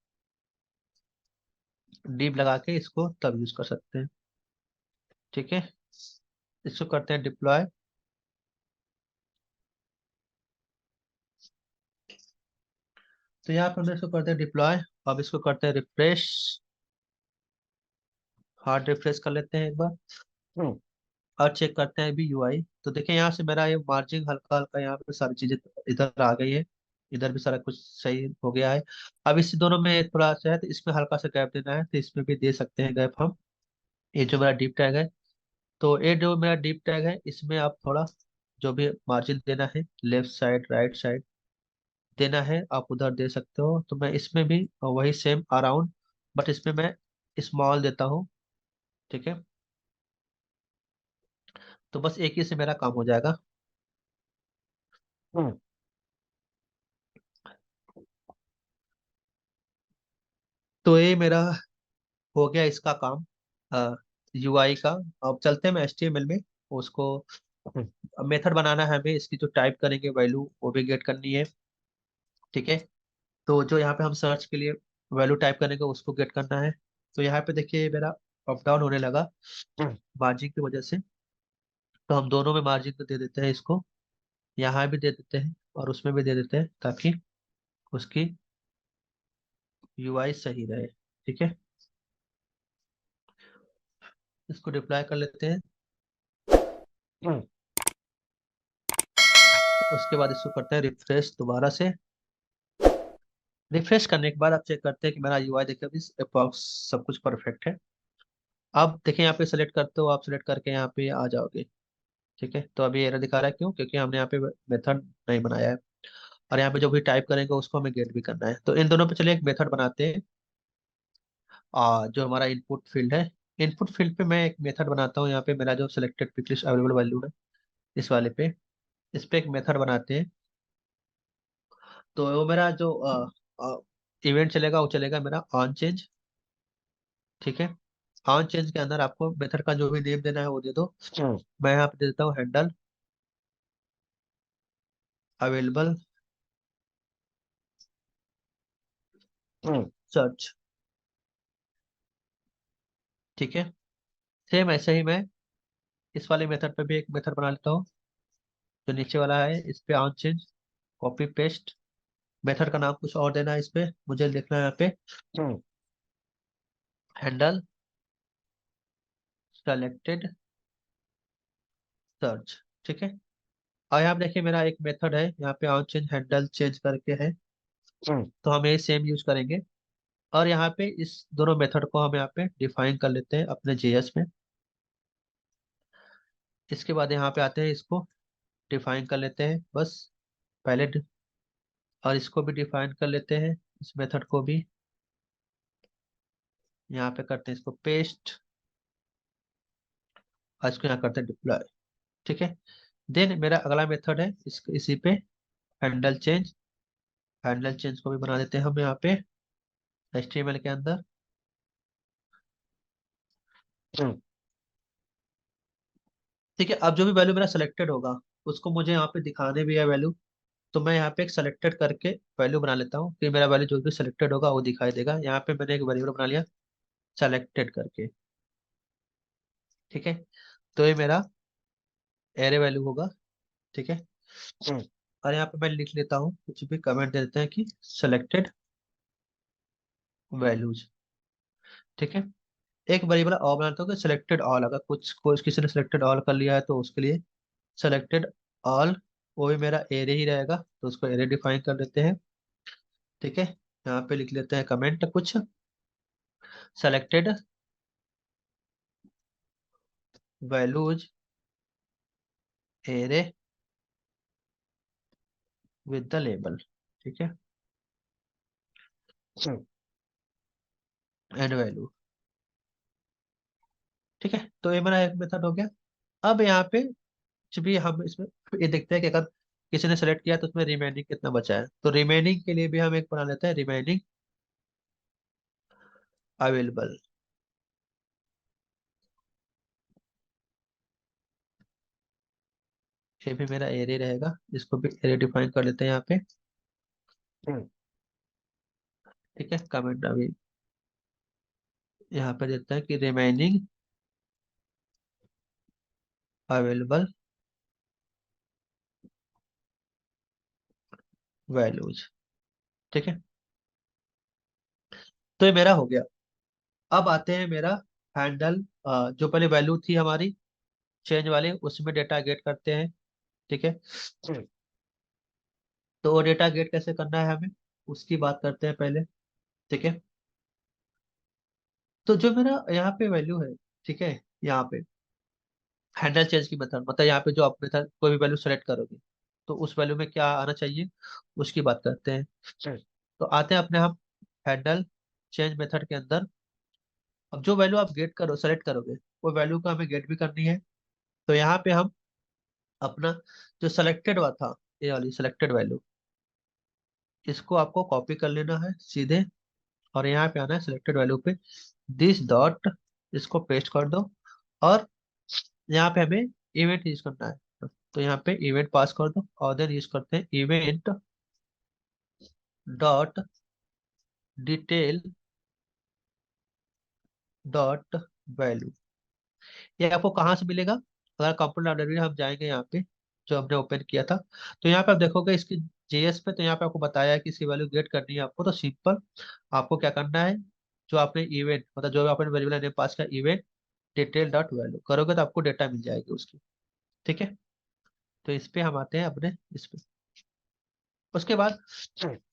डिप लगा के इसको तब यूज कर सकते हैं। ठीक है। इसको करते हैं डिप्लॉय। तो यहाँ पर हम इसको करते हैं डिप्लॉय। अब इसको करते हैं रिफ्रेश, हार्ड रिफ्रेश कर लेते हैं एक बार। और चेक करते हैं अभी यूआई। तो देखिए यहाँ से मेरा ये मार्जिन हल्का हल्का यहाँ पे सारी चीजें इधर आ गई है। इधर भी सारा कुछ सही हो गया है। अब इस दोनों में थोड़ा सा है तो इसमें हल्का सा गैप देना है, तो इसमें भी दे सकते हैं गैप हम। ये जो मेरा डीप टैग है, तो ये जो मेरा डीप टैग है इसमें आप थोड़ा जो भी मार्जिन देना है लेफ्ट साइड राइट साइड देना है आप उधर दे सकते हो। तो मैं इसमें भी वही सेम अराउंड, बट इसमें मैं स्मॉल देता हूँ। ठीक है। तो बस एक ही से मेरा काम हो जाएगा। तो ये मेरा हो गया इसका काम, यूआई का। अब चलते हैं मैं एचटीएमएल में उसको। मेथड बनाना है हमें, इसकी जो टाइप करेंगे वैल्यू वो भी गेट करनी है। ठीक है। तो जो यहाँ पे हम सर्च के लिए वैल्यू टाइप करेंगे उसको गेट करना है। तो यहाँ पे देखिए मेरा अप डाउन होने लगा मार्जिन की वजह से। तो हम दोनों में मार्जिन तो दे देते हैं इसको, यहाँ भी दे देते हैं और उसमें भी दे देते हैं ताकि उसकी यूआई सही रहे। ठीक है। इसको डिप्लॉय कर लेते हैं। उसके बाद इसको करते हैं रिफ्रेश दोबारा से। रिफ्रेश करने के बाद आप चेक करते हैं कि मेरा यूआई देखिए अभी अप्रॉक्स सब कुछ परफेक्ट है। अब देखिए यहाँ पे सेलेक्ट करते हो, आप सेलेक्ट करके यहाँ पे आ जाओगे। ठीक है। तो अभी एरर दिखा रहा है, क्यों? क्योंकि हमने यहाँ पे मेथड नहीं बनाया है। और यहाँ पे जो भी टाइप करेंगे उसको हमें गेट भी करना है। तो इन दोनों पे चलिए एक मेथड बनाते हैं। जो हमारा इनपुट फील्ड है, इनपुट फील्ड पे मैं एक मेथड बनाता हूँ। यहाँ पे मेरा जो selected pick list available value है इस वाले पे, इस पे एक मेथड बनाते हैं। तो वो मेरा जो इवेंट चलेगा वो चलेगा मेरा ऑन चेंज। ठीक है। ऑन चेंज के अंदर आपको मेथड का जो भी नेम देना है वो दे दो। मैं यहाँ पे दे देता हूँ हैंडल। Available search. ठीक है, सेम ऐसे ही मैं इस वाले मेथड पे भी एक मेथड बना लेता हूँ। जो नीचे वाला है इस पे on change, copy paste. Method का नाम कुछ और देना है, इस पे मुझे लिखना है यहाँ पे हैंडल सेलेक्टेड सर्च। ठीक है, और यहाँ पे देखिए मेरा एक मेथड है यहाँ पे ऑन चेंज हैंडल चेंज करके है। तो हम ये सेम यूज करेंगे। और यहाँ पे इस दोनों मेथड को हम यहाँ पे डिफाइन कर लेते हैं अपने जेएस में। इसके बाद यहाँ पे आते हैं, इसको डिफाइन कर लेते हैं बस पहले और इसको भी डिफाइन कर लेते हैं, इस मेथड को भी यहाँ पे करते हैं इसको पेस्ट, और इसको यहाँ करते हैं डिप्लॉय। ठीक है, देन मेरा अगला मेथड है इसी पे हैंडल चेंज। हैंडल चेंज को भी बना देते हैं हम यहाँ पे HTML के अंदर। ठीक है, अब जो भी वैल्यू मेरा सिलेक्टेड होगा उसको मुझे यहाँ पे दिखाने भी है वैल्यू। तो मैं यहाँ पे एक सेलेक्टेड करके वैल्यू बना लेता हूँ कि मेरा वैल्यू जो भी सिलेक्टेड होगा वो दिखाई देगा। यहाँ पे मैंने एक वेरिएबल बना लिया सेलेक्टेड करके। ठीक है, तो ये मेरा एरे वैल्यू होगा। ठीक है, और यहाँ पे मैं लिख लेता हूँ, कुछ भी कमेंट दे देते हैं कि सेलेक्टेड वैल्यूज। ठीक है, एक वेरिएबल और बनाता हूँ कि सिलेक्टेड ऑल। अगर कुछ किसी ने सिलेक्टेड ऑल कर लिया है तो उसके लिए सेलेक्टेड ऑल, वो भी मेरा एरे ही रहेगा, तो उसको एरे डिफाइन कर देते हैं। ठीक है, यहाँ पे लिख लेते हैं कमेंट कुछ selected values array with the label. ठीक है, एंड वैल्यू। ठीक है, तो ये मेरा एक मेथड हो गया। अब यहाँ पे कुछ भी हम इसमें ये देखते हैं कि अगर किसी ने सेलेक्ट किया तो उसमें रिमेनिंग कितना बचा है। तो रिमेनिंग के लिए भी हम एक बना लेते हैं रिमेनिंग अवेलेबल। ये भी मेरा एरे रहेगा, इसको भी एरे डिफाइन कर लेते हैं यहाँ पे। ठीक है, कमेंट अभी यहाँ पे देता है कि रिमेनिंग अवेलेबल वैल्यूज। ठीक है, तो ये मेरा हो गया। अब आते हैं मेरा हैंडल, जो पहले वैल्यू थी हमारी चेंज वाले उसमें डेटा गेट करते हैं। ठीक है, तो वो डेटा गेट कैसे करना है हमें, उसकी बात करते हैं पहले। ठीक है, तो जो मेरा यहाँ पे वैल्यू है, ठीक है, यहाँ पे हैंडल चेंज की मेथड मतलब यहाँ पे जो आप मेथड कोई भी वैल्यू सेलेक्ट करोगे तो उस वैल्यू में क्या आना चाहिए उसकी बात करते हैं। तो आते हैं अपने हम हैंडल चेंज मेथड के अंदर। अब जो वैल्यू आप गेट करो सेलेक्ट करोगे वो वैल्यू को हमें गेट भी करनी है। तो यहाँ पे हम अपना जो सेलेक्टेड हुआ था, ये वाली सेलेक्टेड वैल्यू, इसको आपको कॉपी कर लेना है सीधे, और यहाँ पे आना है सिलेक्टेड वैल्यू पे दिस डॉट, इसको पेस्ट कर दो। और यहाँ पे हमें इवेंट यूज करना है, तो यहाँ पे इवेंट पास कर दो और देन यूज करते हैं event dot detail dot value. ये आपको कहाँ से मिलेगा, अगर कंप्यूटर लाइब्रेरी हम जाएंगे यहाँ पे जो हमने ओपन किया था, तो यहाँ पे आप देखोगे इसकी जेएस पे, तो यहाँ पे आपको बताया है कि इसकी वैल्यू गेट करनी है आपको। तो सिंपल आपको क्या करना है, जो आपने इवेंट मतलब जो आपने वेरिएबल नेम पास का इवेंट डिटेल डॉट वैल्यू करोगे तो आपको डेटा मिल जाएगी उसकी। ठीक है, तो इस पे हम आते हैं अपने इस पे। उसके बाद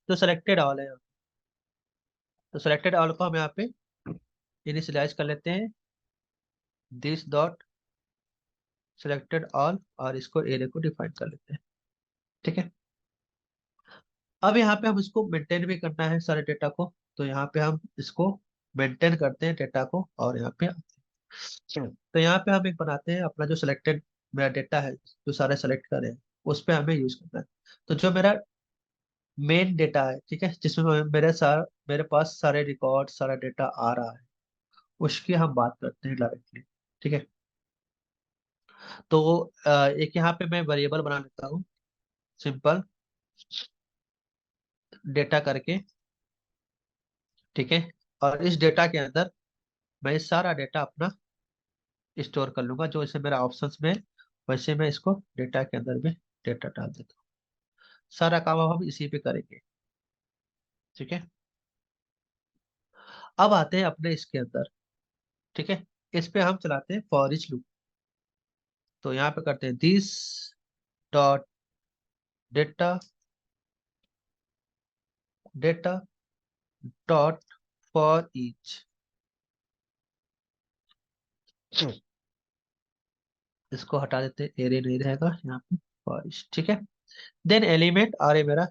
जो सेलेक्टेड ऑल है, तो सेलेक्टेड ऑल को हम यहाँ पे इनिशियलाइज कर लेते हैं दिस डॉट सेलेक्टेड ऑल, और इसको एरे को डिफाइन कर लेते हैं। ठीक है, अब यहाँ पे हम इसको मेंटेन भी करना है सारे डेटा को, तो यहाँ पे हम इसको मेंटेन करते हैं डेटा को, और यहाँ पे तो यहाँ पे हम एक बनाते हैं अपना जो सिलेक्टेड मेरा डेटा है जो सारे सेलेक्ट करें उस पे हमें यूज करना है। तो जो मेरा मेन डेटा है, ठीक है, जिसमें मेरे पास सारे रिकॉर्ड सारा डेटा आ रहा है, उसकी हम बात करते हैं डायरेक्टली। ठीक है, तो एक यहाँ पे मैं वेरिएबल बना लेता हूँ सिंपल डेटा करके, ठीक है। और इस डेटा के अंदर मैं सारा डेटा अपना स्टोर कर लूंगा, जो इसे मेरा ऑप्शंस में है, वैसे मैं इसको डेटा के अंदर में डेटा डाल देता हूँ। सारा काम अब हम इसी पे करेंगे, ठीक है। अब आते हैं अपने इसके अंदर, ठीक है। इस पे हम चलाते हैं फॉर ईच लूप। तो यहाँ पे करते हैं this dot data, data dot for each. इसको हटा देते हैं, एरे नहीं रहेगा यहाँ पे, फॉर ईच, ठीक है। देन एलिमेंट आ रहे मेरा,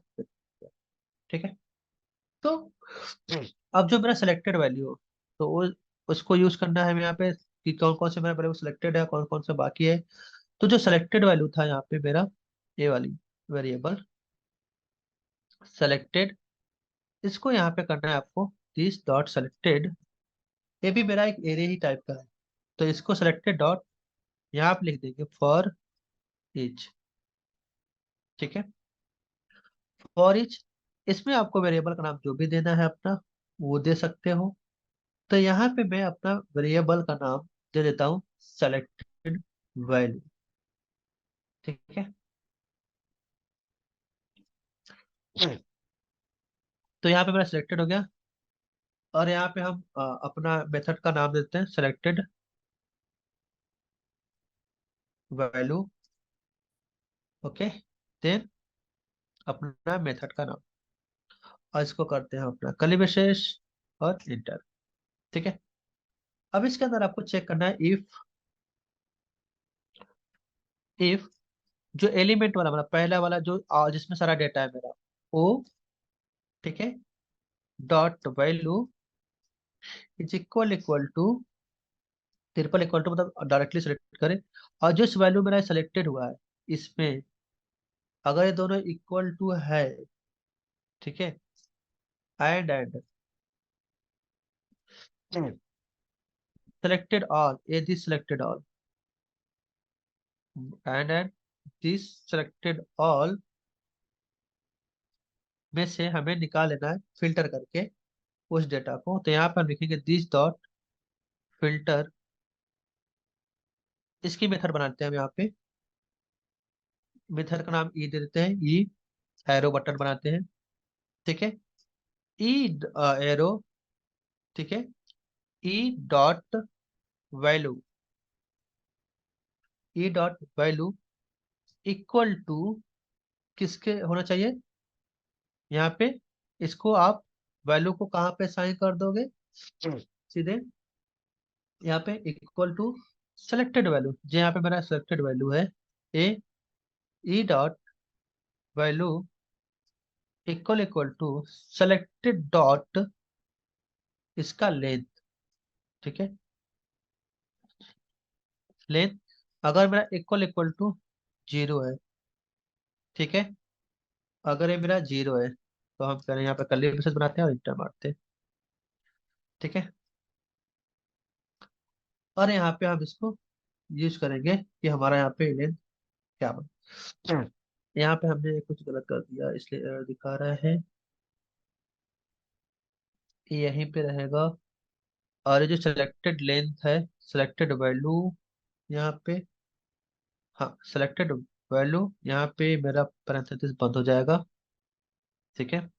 ठीक है। तो अब जो मेरा सिलेक्टेड वैल्यू हो, तो वो उसको यूज करना है यहाँ पे कि कौन कौन से मेरा वैल्यू सिलेक्टेड है, कौन कौन सा बाकी है। तो जो सिलेक्टेड वैल्यू था यहाँ पे मेरा, ये वाली वेरिएबल सेलेक्टेड, इसको यहाँ पे करना है आपको दिस डॉट सेलेक्टेड। ये भी मेरा एक एरे ही टाइप का है, तो इसको सेलेक्टेड डॉट यहाँ पे लिख देंगे फॉर ईच, ठीक है। फॉर ईच, इसमें आपको वेरिएबल का नाम जो भी देना है अपना, वो दे सकते हो। तो यहाँ पे मैं अपना वेरिएबल का नाम दे देता हूँ सेलेक्टेड वैल्यू, ठीक है। तो यहाँ पे मेरा सिलेक्टेड हो गया, और यहाँ पे हम अपना मेथड का नाम देते हैं सेलेक्टेड वैल्यू, ओके। देन अपना मेथड का नाम, और इसको करते हैं अपना कर्ली ब्रेसेस और इंटर, ठीक है। अब इसके अंदर आपको चेक करना है इफ जो एलिमेंट वाला मेरा पहला वाला जो जिसमें सारा डेटा है मेरा, वो, ठीक है, dot value is equal to triple equal to, मतलब डायरेक्टली सेलेक्ट करें। और जिस वैल्यू मेरा सेलेक्टेड हुआ है इसमें, अगर ये दोनों इक्वल टू है, ठीक है, एंड सेलेक्टेड ऑल, ये this selected all, and this selected all में से हमें निकाल लेना है फिल्टर करके उस डेटा को। तो यहाँ पर हम लिखेंगे दिस डॉट फिल्टर, इसकी मेथड बनाते हैं हम यहाँ पे। मेथड का नाम ई दे देते हैं, ई एरो बटन बनाते हैं, ठीक है। ई एरो, ठीक है। E dot value, E dot value equal to किसके होना चाहिए यहाँ पे, इसको आप वैल्यू को कहाँ पे साइन कर दोगे, सीधे यहाँ पे इक्वल टू सेलेक्टेड वैल्यू, जो यहाँ पे मेरा सेलेक्टेड वैल्यू है, A E dot value equal to selected dot इसका लेंथ, ठीक है, लेंथ। अगर मेरा इक्वल टू जीरो है, ठीक है, अगर ये मेरा जीरो है, तो हम करें यहाँ पे कर्ली ब्रेसेस बनाते हैं और इंटर मारते हैं, ठीक है। और यहाँ पे हम इसको यूज करेंगे कि हमारा यहाँ पे लेंथ क्या बना। यहाँ पे हमने कुछ गलत कर दिया, इसलिए error दिखा रहा है, ये यहीं पे रहेगा। और ये जो सिलेक्टेड लेंथ है, सिलेक्टेड वैल्यू यहाँ पे, हाँ सिलेक्टेड वैल्यू यहाँ पे मेरा पैरेंथेसिस बंद हो जाएगा, ठीक है।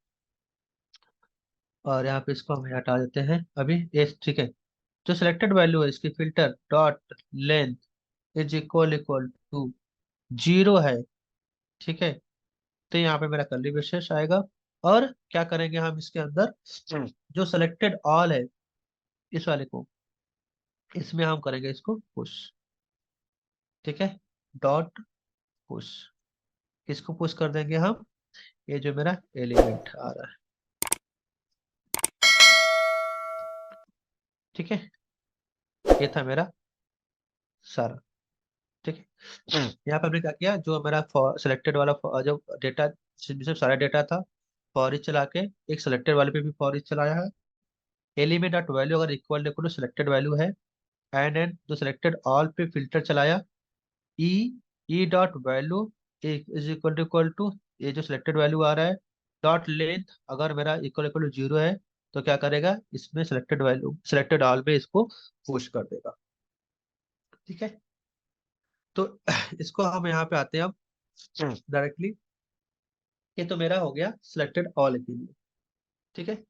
और यहाँ पे इसको हम हटा देते हैं अभी, ये ठीक है। जो सिलेक्टेड वैल्यू है इसकी filter dot length is equal to zero है, ठीक है। तो यहाँ पे मेरा कर्ली ब्रेसेस आएगा। और क्या करेंगे हम इसके अंदर, जो सिलेक्टेड ऑल है इस वाले को, इसमें हम करेंगे इसको पुश, ठीक है, डॉट पुश। इसको पुश कर देंगे हम, ये जो मेरा एलिमेंट आ रहा है, ठीक है। ये था मेरा सारा, ठीक है। यहाँ पे हमने क्या किया, जो मेरा सिलेक्टेड वाला जो डेटा, जिसमें सारा डेटा था, फॉर ईच चला के एक सिलेक्टेड वाले पे भी फॉर ईच चलाया है। एलिमेंट डॉट वैल्यू अगर इक्वल टू सिलेक्टेड वैल्यू है, एंड जो सिलेक्टेड ऑल पे फिल्टर चलाया, E E dot value is equal to ये जो सिलेक्टेड वैल्यू आ रहा है, डॉट लेंथ अगर मेरा इक्वल इक्वल टू 0 है तो क्या करेगा, इसमें सिलेक्टेड वैल्यू सिलेक्टेड ऑल में इसको पुश कर देगा। ठीक है, तो इसको हम यहाँ पे आते हैं अब डायरेक्टली। ये तो मेरा हो गया सिलेक्टेड ऑल के लिए। ठीक है,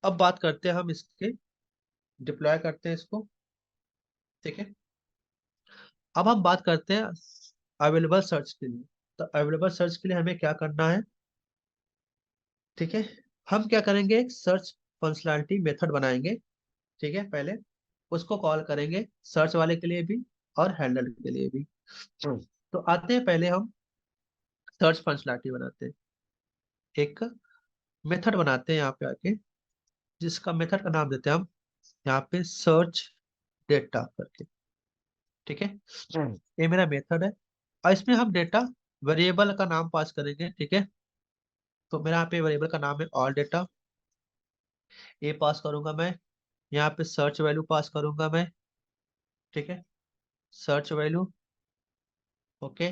अब बात करते हैं हम इसके, डिप्लॉय करते हैं इसको। ठीक है, अब हम बात करते हैं अवेलेबल सर्च के लिए। तो अवेलेबल सर्च के लिए हमें क्या करना है, ठीक है, हम क्या करेंगे, एक सर्च फंक्शनैलिटी मेथड बनाएंगे। ठीक है, पहले उसको कॉल करेंगे सर्च वाले के लिए भी और हैंडल के लिए भी। तो आते हैं, पहले हम सर्च फंक्शनैलिटी बनाते हैं, एक मेथड बनाते हैं यहाँ पे आके, जिसका मेथड का नाम देते हैं हम यहाँ पे सर्च डेटा करके। ठीक है, ये मेरा मेथड है और इसमें हम डेटा वेरिएबल का नाम पास करेंगे। ठीक है, तो मेरा यहाँ पे वेरिएबल का नाम है ऑल डेटा। ये पास करूंगा मैं, यहाँ पे सर्च वैल्यू पास करूंगा मैं। ठीक है, सर्च वैल्यू, ओके।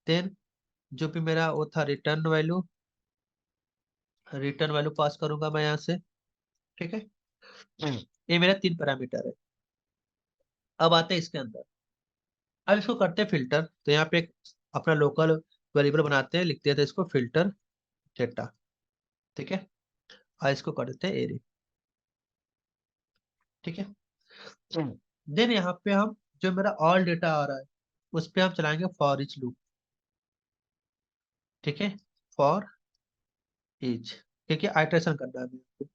देन जो भी मेरा वो था return value, return value pass करूंगा मैं यहाँ से। ठीक है, ये मेरा 3 पैरामीटर है। अब आते हैं इसके अंदर, अब इसको करते हैं फिल्टर। तो यहाँ पे एक अपना लोकल वेरिएबल बनाते हैं, लिखते हैं तो इसको फिल्टर डेटा। ठीक है, और इसको कर देते हैं एरे। ठीक है, देन यहाँ पे हम जो मेरा ऑल डेटा आ रहा है उस पे हम चलाएंगे फॉर ईच लूप। ठीक है, फॉर ईच, क्योंकि आइटरेशन करना है मेरे को।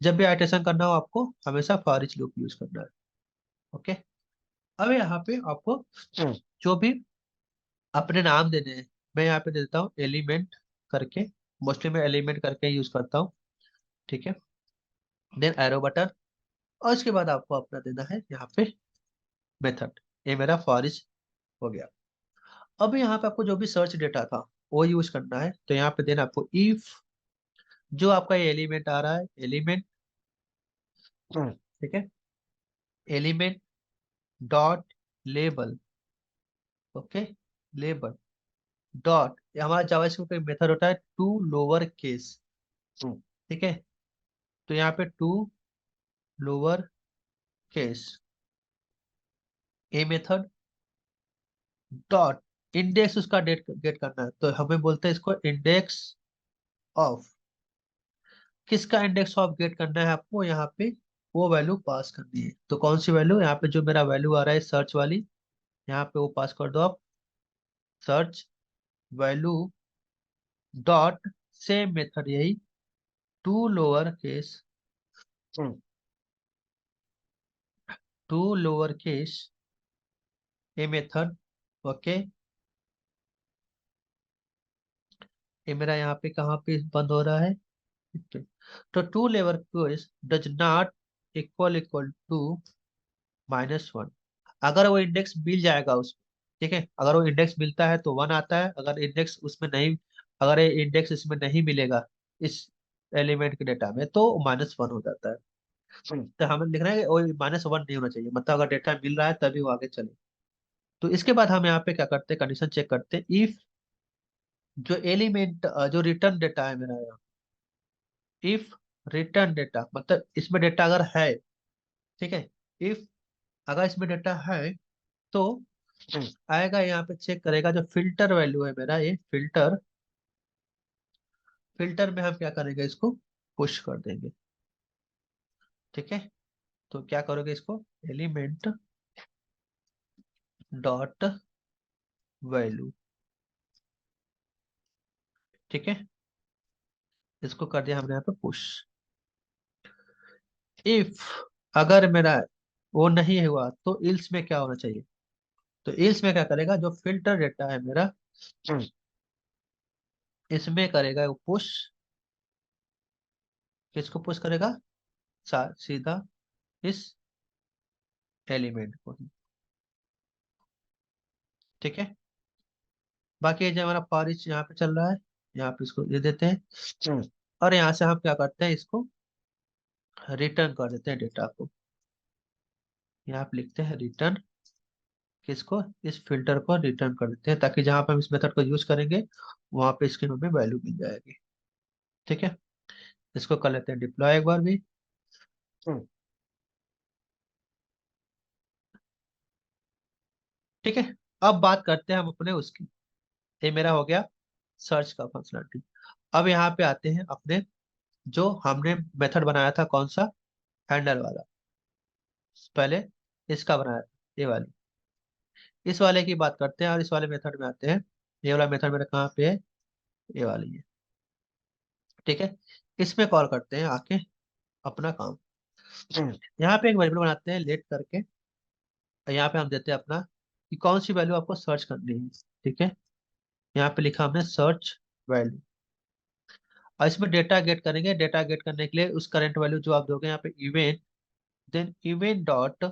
जब भी आइटरेशन करना हो आपको हमेशा फॉर ईच लूप यूज करना है। ओके, अब यहाँ पे आपको जो भी अपने नाम देने हैं, मैं यहाँ पे दे देता हूँ एलिमेंट करके। मोस्टली मैं एलिमेंट करके यूज करता हूँ। ठीक है, देन एरो बटन, और उसके बाद आपको अपना देना है यहाँ पे मेथड। ये मेरा फॉर ईच हो गया। अब यहाँ पे आपको जो भी सर्च डेटा था वो यूज करना है, तो यहाँ पे देना आपको इफ जो आपका ये एलिमेंट आ रहा है, एलिमेंट। ठीक है, element dot label, okay, label dot, हमारा जावास्क्रिप्ट का मेथड होता है टू लोअर केस। ठीक है, तो यहाँ पे to lower case, A method dot index उसका डेट गेट करना है, तो हमें बोलते हैं इसको इंडेक्स ऑफ। किसका इंडेक्स ऑफ गेट करना है आपको, यहाँ पे वो वैल्यू पास करनी है। तो कौन सी वैल्यू, यहाँ पे जो मेरा वैल्यू आ रहा है सर्च वाली, यहाँ पे वो पास कर दो आप, search value dot same method यही to lower case, to lower case A method. Okay, ये मेरा यहाँ पे कहाँ पे बंद हो रहा है, ठीक है। तो to lower case does not equal equal to -1। अगर वो इंडेक्स मिल जाएगा उसमें, ठीक है, अगर वो इंडेक्स मिलता है तो 1 आता है, अगर इंडेक्स उसमें नहीं, अगर ये इंडेक्स इसमें नहीं मिलेगा इस एलिमेंट के डेटा में तो -1 हो जाता है। तो हमें लिखना है कि वो -1 नहीं होना चाहिए, मतलब अगर डेटा मिल रहा है तभी वो आगे चले। तो इसके बाद हम यहाँ पे क्या करते हैं, कंडीशन चेक करते हैं। इफ जो एलिमेंट जो रिटर्न डेटा है मेरा यहाँ, इफ रिटर्न डेटा मतलब इसमें डेटा अगर है, ठीक है, इफ अगर इसमें डेटा है तो आएगा, यहाँ पे चेक करेगा जो फिल्टर वैल्यू है मेरा, ये फिल्टर, फिल्टर में हम क्या करेंगे, इसको पुश कर देंगे। ठीक है, तो क्या करोगे, इसको एलिमेंट डॉट वैल्यू। ठीक है, इसको कर दिया हमने यहाँ पे पुश। इफ अगर मेरा वो नहीं हुआ तो इल्स में क्या होना चाहिए, तो इल्स में क्या करेगा, जो फिल्टर डेटा है मेरा इसमें करेगा वो पुश, किसको पुश करेगा, सीधा इस एलिमेंट को ही। ठीक है, बाकी ये जो हमारा फॉर यहाँ पे चल रहा है, यहाँ पे इसको ये देते हैं, और यहाँ से हम क्या करते हैं, इसको रिटर्न कर देते हैं डेटा को। यहाँ पे लिखते हैं रिटर्न किसको, इस फिल्टर को रिटर्न कर देते हैं, ताकि जहां पर हम इस मेथड को यूज करेंगे वहां पे इसकी हमें वैल्यू मिल जाएगी। ठीक है, इसको कर लेते हैं डिप्लॉय एक बार भी। ठीक है, अब बात करते हैं हम अपने उसकी। ये मेरा हो गया सर्च का फंक्शनलिटी। अब यहाँ पे आते हैं अपने, जो हमने मेथड बनाया था कौन सा, हैंडल वाला। पहले इसका बनाया था, ये वाली। इस वाले की बात करते हैं और इस वाले मेथड में आते हैं। ये वाला मेथड मेरा कहाँ पे है, ये वाली है। ठीक है, इसमें कॉल करते हैं आके अपना काम। यहाँ पे एक वेरिएबल बनाते हैं लेट करके, और यहाँ पे हम देते हैं अपना कि कौन सी वैल्यू आपको सर्च करनी है। ठीक है, यहाँ पे लिखा हमने सर्च वैल्यू। और इसमें डेटा गेट करेंगे। डेटा गेट करने के लिए उस करंट वैल्यू जो आप दोगे यहाँ पे event, then event dot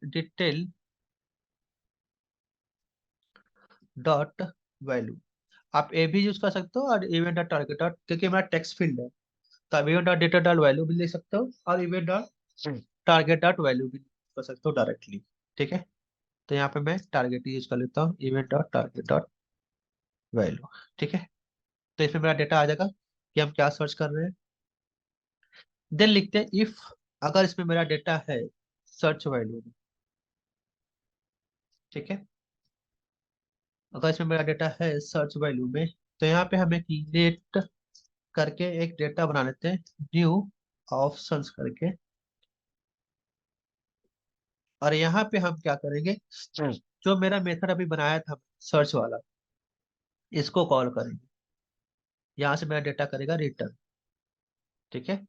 detail dot value. आप ए भी यूज कर सकते हो, और इवेंट डॉट टारगेट डॉट, क्योंकि हमारा टेक्स्ट फील्ड है तो आप event dot data dot value भी लिख सकते हो, और event dot target dot value भी कर सकते हो डायरेक्टली। ठीक है, तो यहाँ पे मैं टारगेट यूज कर लेता हूँ, event dot target dot value. ठीक है, तो इसमें मेरा डेटा आ जाएगा कि हम क्या सर्च कर रहे हैं। देन लिखते हैं इफ, अगर इसमें मेरा डेटा है सर्च वैल्यू में। ठीक है, अगर इसमें मेरा डेटा है सर्च वैल्यू में, तो यहाँ पे हम एक लेट करके एक डेटा बना लेते हैं, न्यू ऑप्शंस करके। और यहाँ पे हम क्या करेंगे, जो मेरा मेथड अभी बनाया था सर्च वाला, इसको कॉल करेंगे। यहाँ से मेरा डेटा करेगा रिटर्न। ठीक है,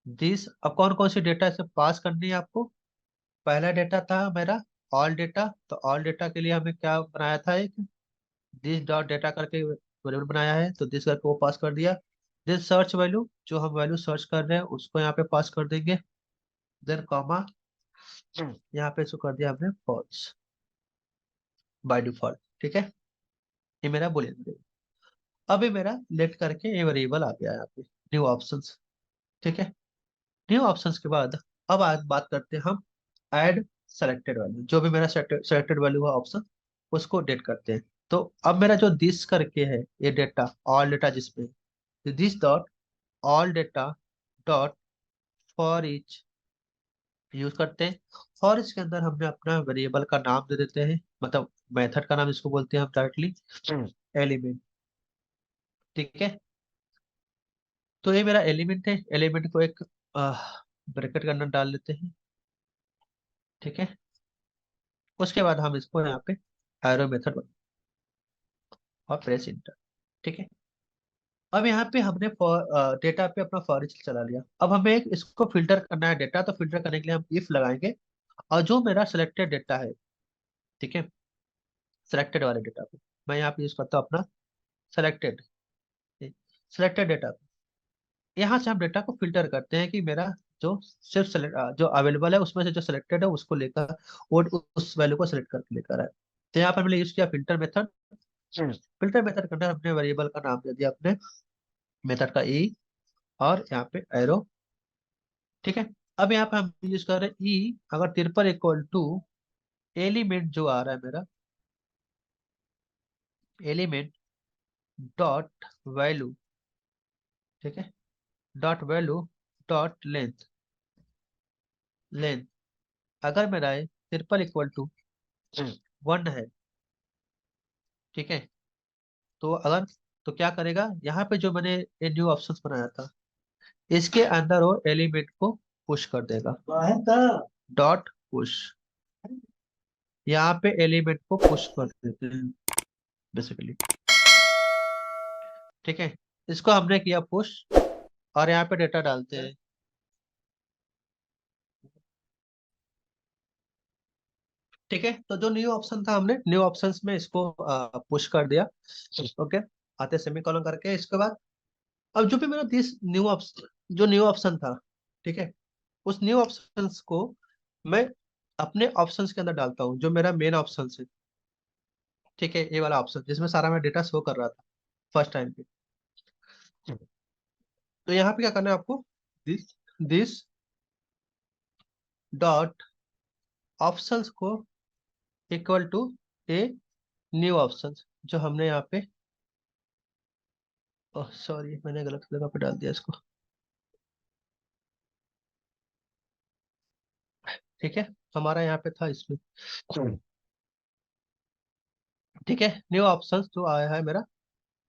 दिस, अब कौन कौन सी डेटा इसे पास करनी है आपको। पहला डेटा था मेरा ऑल डेटा, तो ऑल डेटा के लिए हमें क्या बनाया था, एक दिस डॉट डेटा करके वेरिएबल बनाया है, तो दिस करके वो पास कर दिया। दिस सर्च वैल्यू, जो हम वैल्यू सर्च कर रहे हैं उसको यहाँ पे पास कर देंगे। देन कॉमा, यहाँ पे इसको कर दिया हमने फॉल्स बाय डिफॉल्ट। ठीक है, ये मेरा बुलियन वेरिएबल। अब ये मेरा लेट करके ये वेरिएबल आ गया यहाँ पे, न्यू ऑप्शंस। ठीक है, न्यू ऑप्शंस के बाद अब आज बात करते हैं हम ऐड सेलेक्टेड वैल्यू। जो भी मेरा सेलेक्टेड वैल्यू हुआ ऑप्शन, उसको डेट करते हैं। तो अब मेरा जो दिस करके है ये डेटा, ऑल डेटा जिसमें, this dot all data dot for each use करते हैं। फॉर ईच के अंदर हमने अपना वेरिएबल का नाम दे देते हैं, मतलब मेथड का नाम इसको बोलते हैं हम डायरेक्टली, एलिमेंट। ठीक है, तो ये मेरा एलिमेंट है, एलिमेंट को एक ब्रैकेट के अंदर डाल लेते हैं। ठीक है, उसके बाद हम इसको यहाँ पे एरो मेथड और प्रेस इंटर। ठीक है, अब यहाँ पे हमने डेटा पे अपना फॉर ईच चला लिया। अब हमें एक इसको फिल्टर करना है डेटा, तो फिल्टर करने के लिए हम इफ लगाएंगे, और जो मेरा सिलेक्टेड डेटा है, ठीक है, सिलेक्टेड वाले डेटा को मैं यहाँ पे यूज करता हूँ अपना सेलेक्टेड, सिलेक्टेड डेटा। यहाँ से हम डेटा को फिल्टर करते हैं कि मेरा जो सिर्फ जो अवेलेबल है उसमें से जो सिलेक्टेड है उसको लेकर, वो उस वैल्यू को सिलेक्ट करके लेकर आए। तो यहाँ पर मैंने यूज किया फिल्टर मेथड। फिल्टर मेथड के अंदर हमने वेरिएबल का नाम दे दिया अपने मेथड का ई, और यहाँ पे एरो। ठीक है, अब यहाँ पे हम यूज कर रहे हैं ई, अगर ट्रिपल इक्वल टू एलिमेंट जो आ रहा है मेरा, एलिमेंट डॉट वैल्यू। ठीक है, dot value dot length, length अगर मेरा है ट्रिपल इक्वल टू 1 है। ठीक है, तो अगर, तो क्या करेगा, यहाँ पे जो मैंने ये न्यू ऑप्शन बनाया था इसके अंदर वो एलिमेंट को पुश कर देगा, डॉट पुश। यहाँ पे एलिमेंट को पुश कर देते हैं बेसिकली। ठीक है, इसको हमने किया पुश, और यहाँ पे डेटा डालते हैं। ठीक है, तो जो न्यू ऑप्शन था हमने न्यू ऑप्शंस में इसको पुश कर दिया। ओके, आते सेमीकोलन करके इसके बाद, अब जो भी मेरा दिस न्यू ऑप्शन, जो न्यू ऑप्शन था, ठीक है, उस न्यू ऑप्शंस को मैं अपने ऑप्शंस के अंदर डालता हूँ, जो मेरा मेन ऑप्शन है। ठीक है, ये वाला ऑप्शन जिसमें सारा मेरा डेटा शो कर रहा था फर्स्ट टाइम पे। तो यहाँ पे क्या करना है आपको, दिस दिस डॉट ऑप्शंस को equal to a new options, जो हमने यहाँ पे, ओह सॉरी मैंने गलत जगह पे डाल दिया इसको। ठीक है, हमारा यहाँ पे था इसमें। ठीक है, न्यू ऑप्शंस जो आया है मेरा,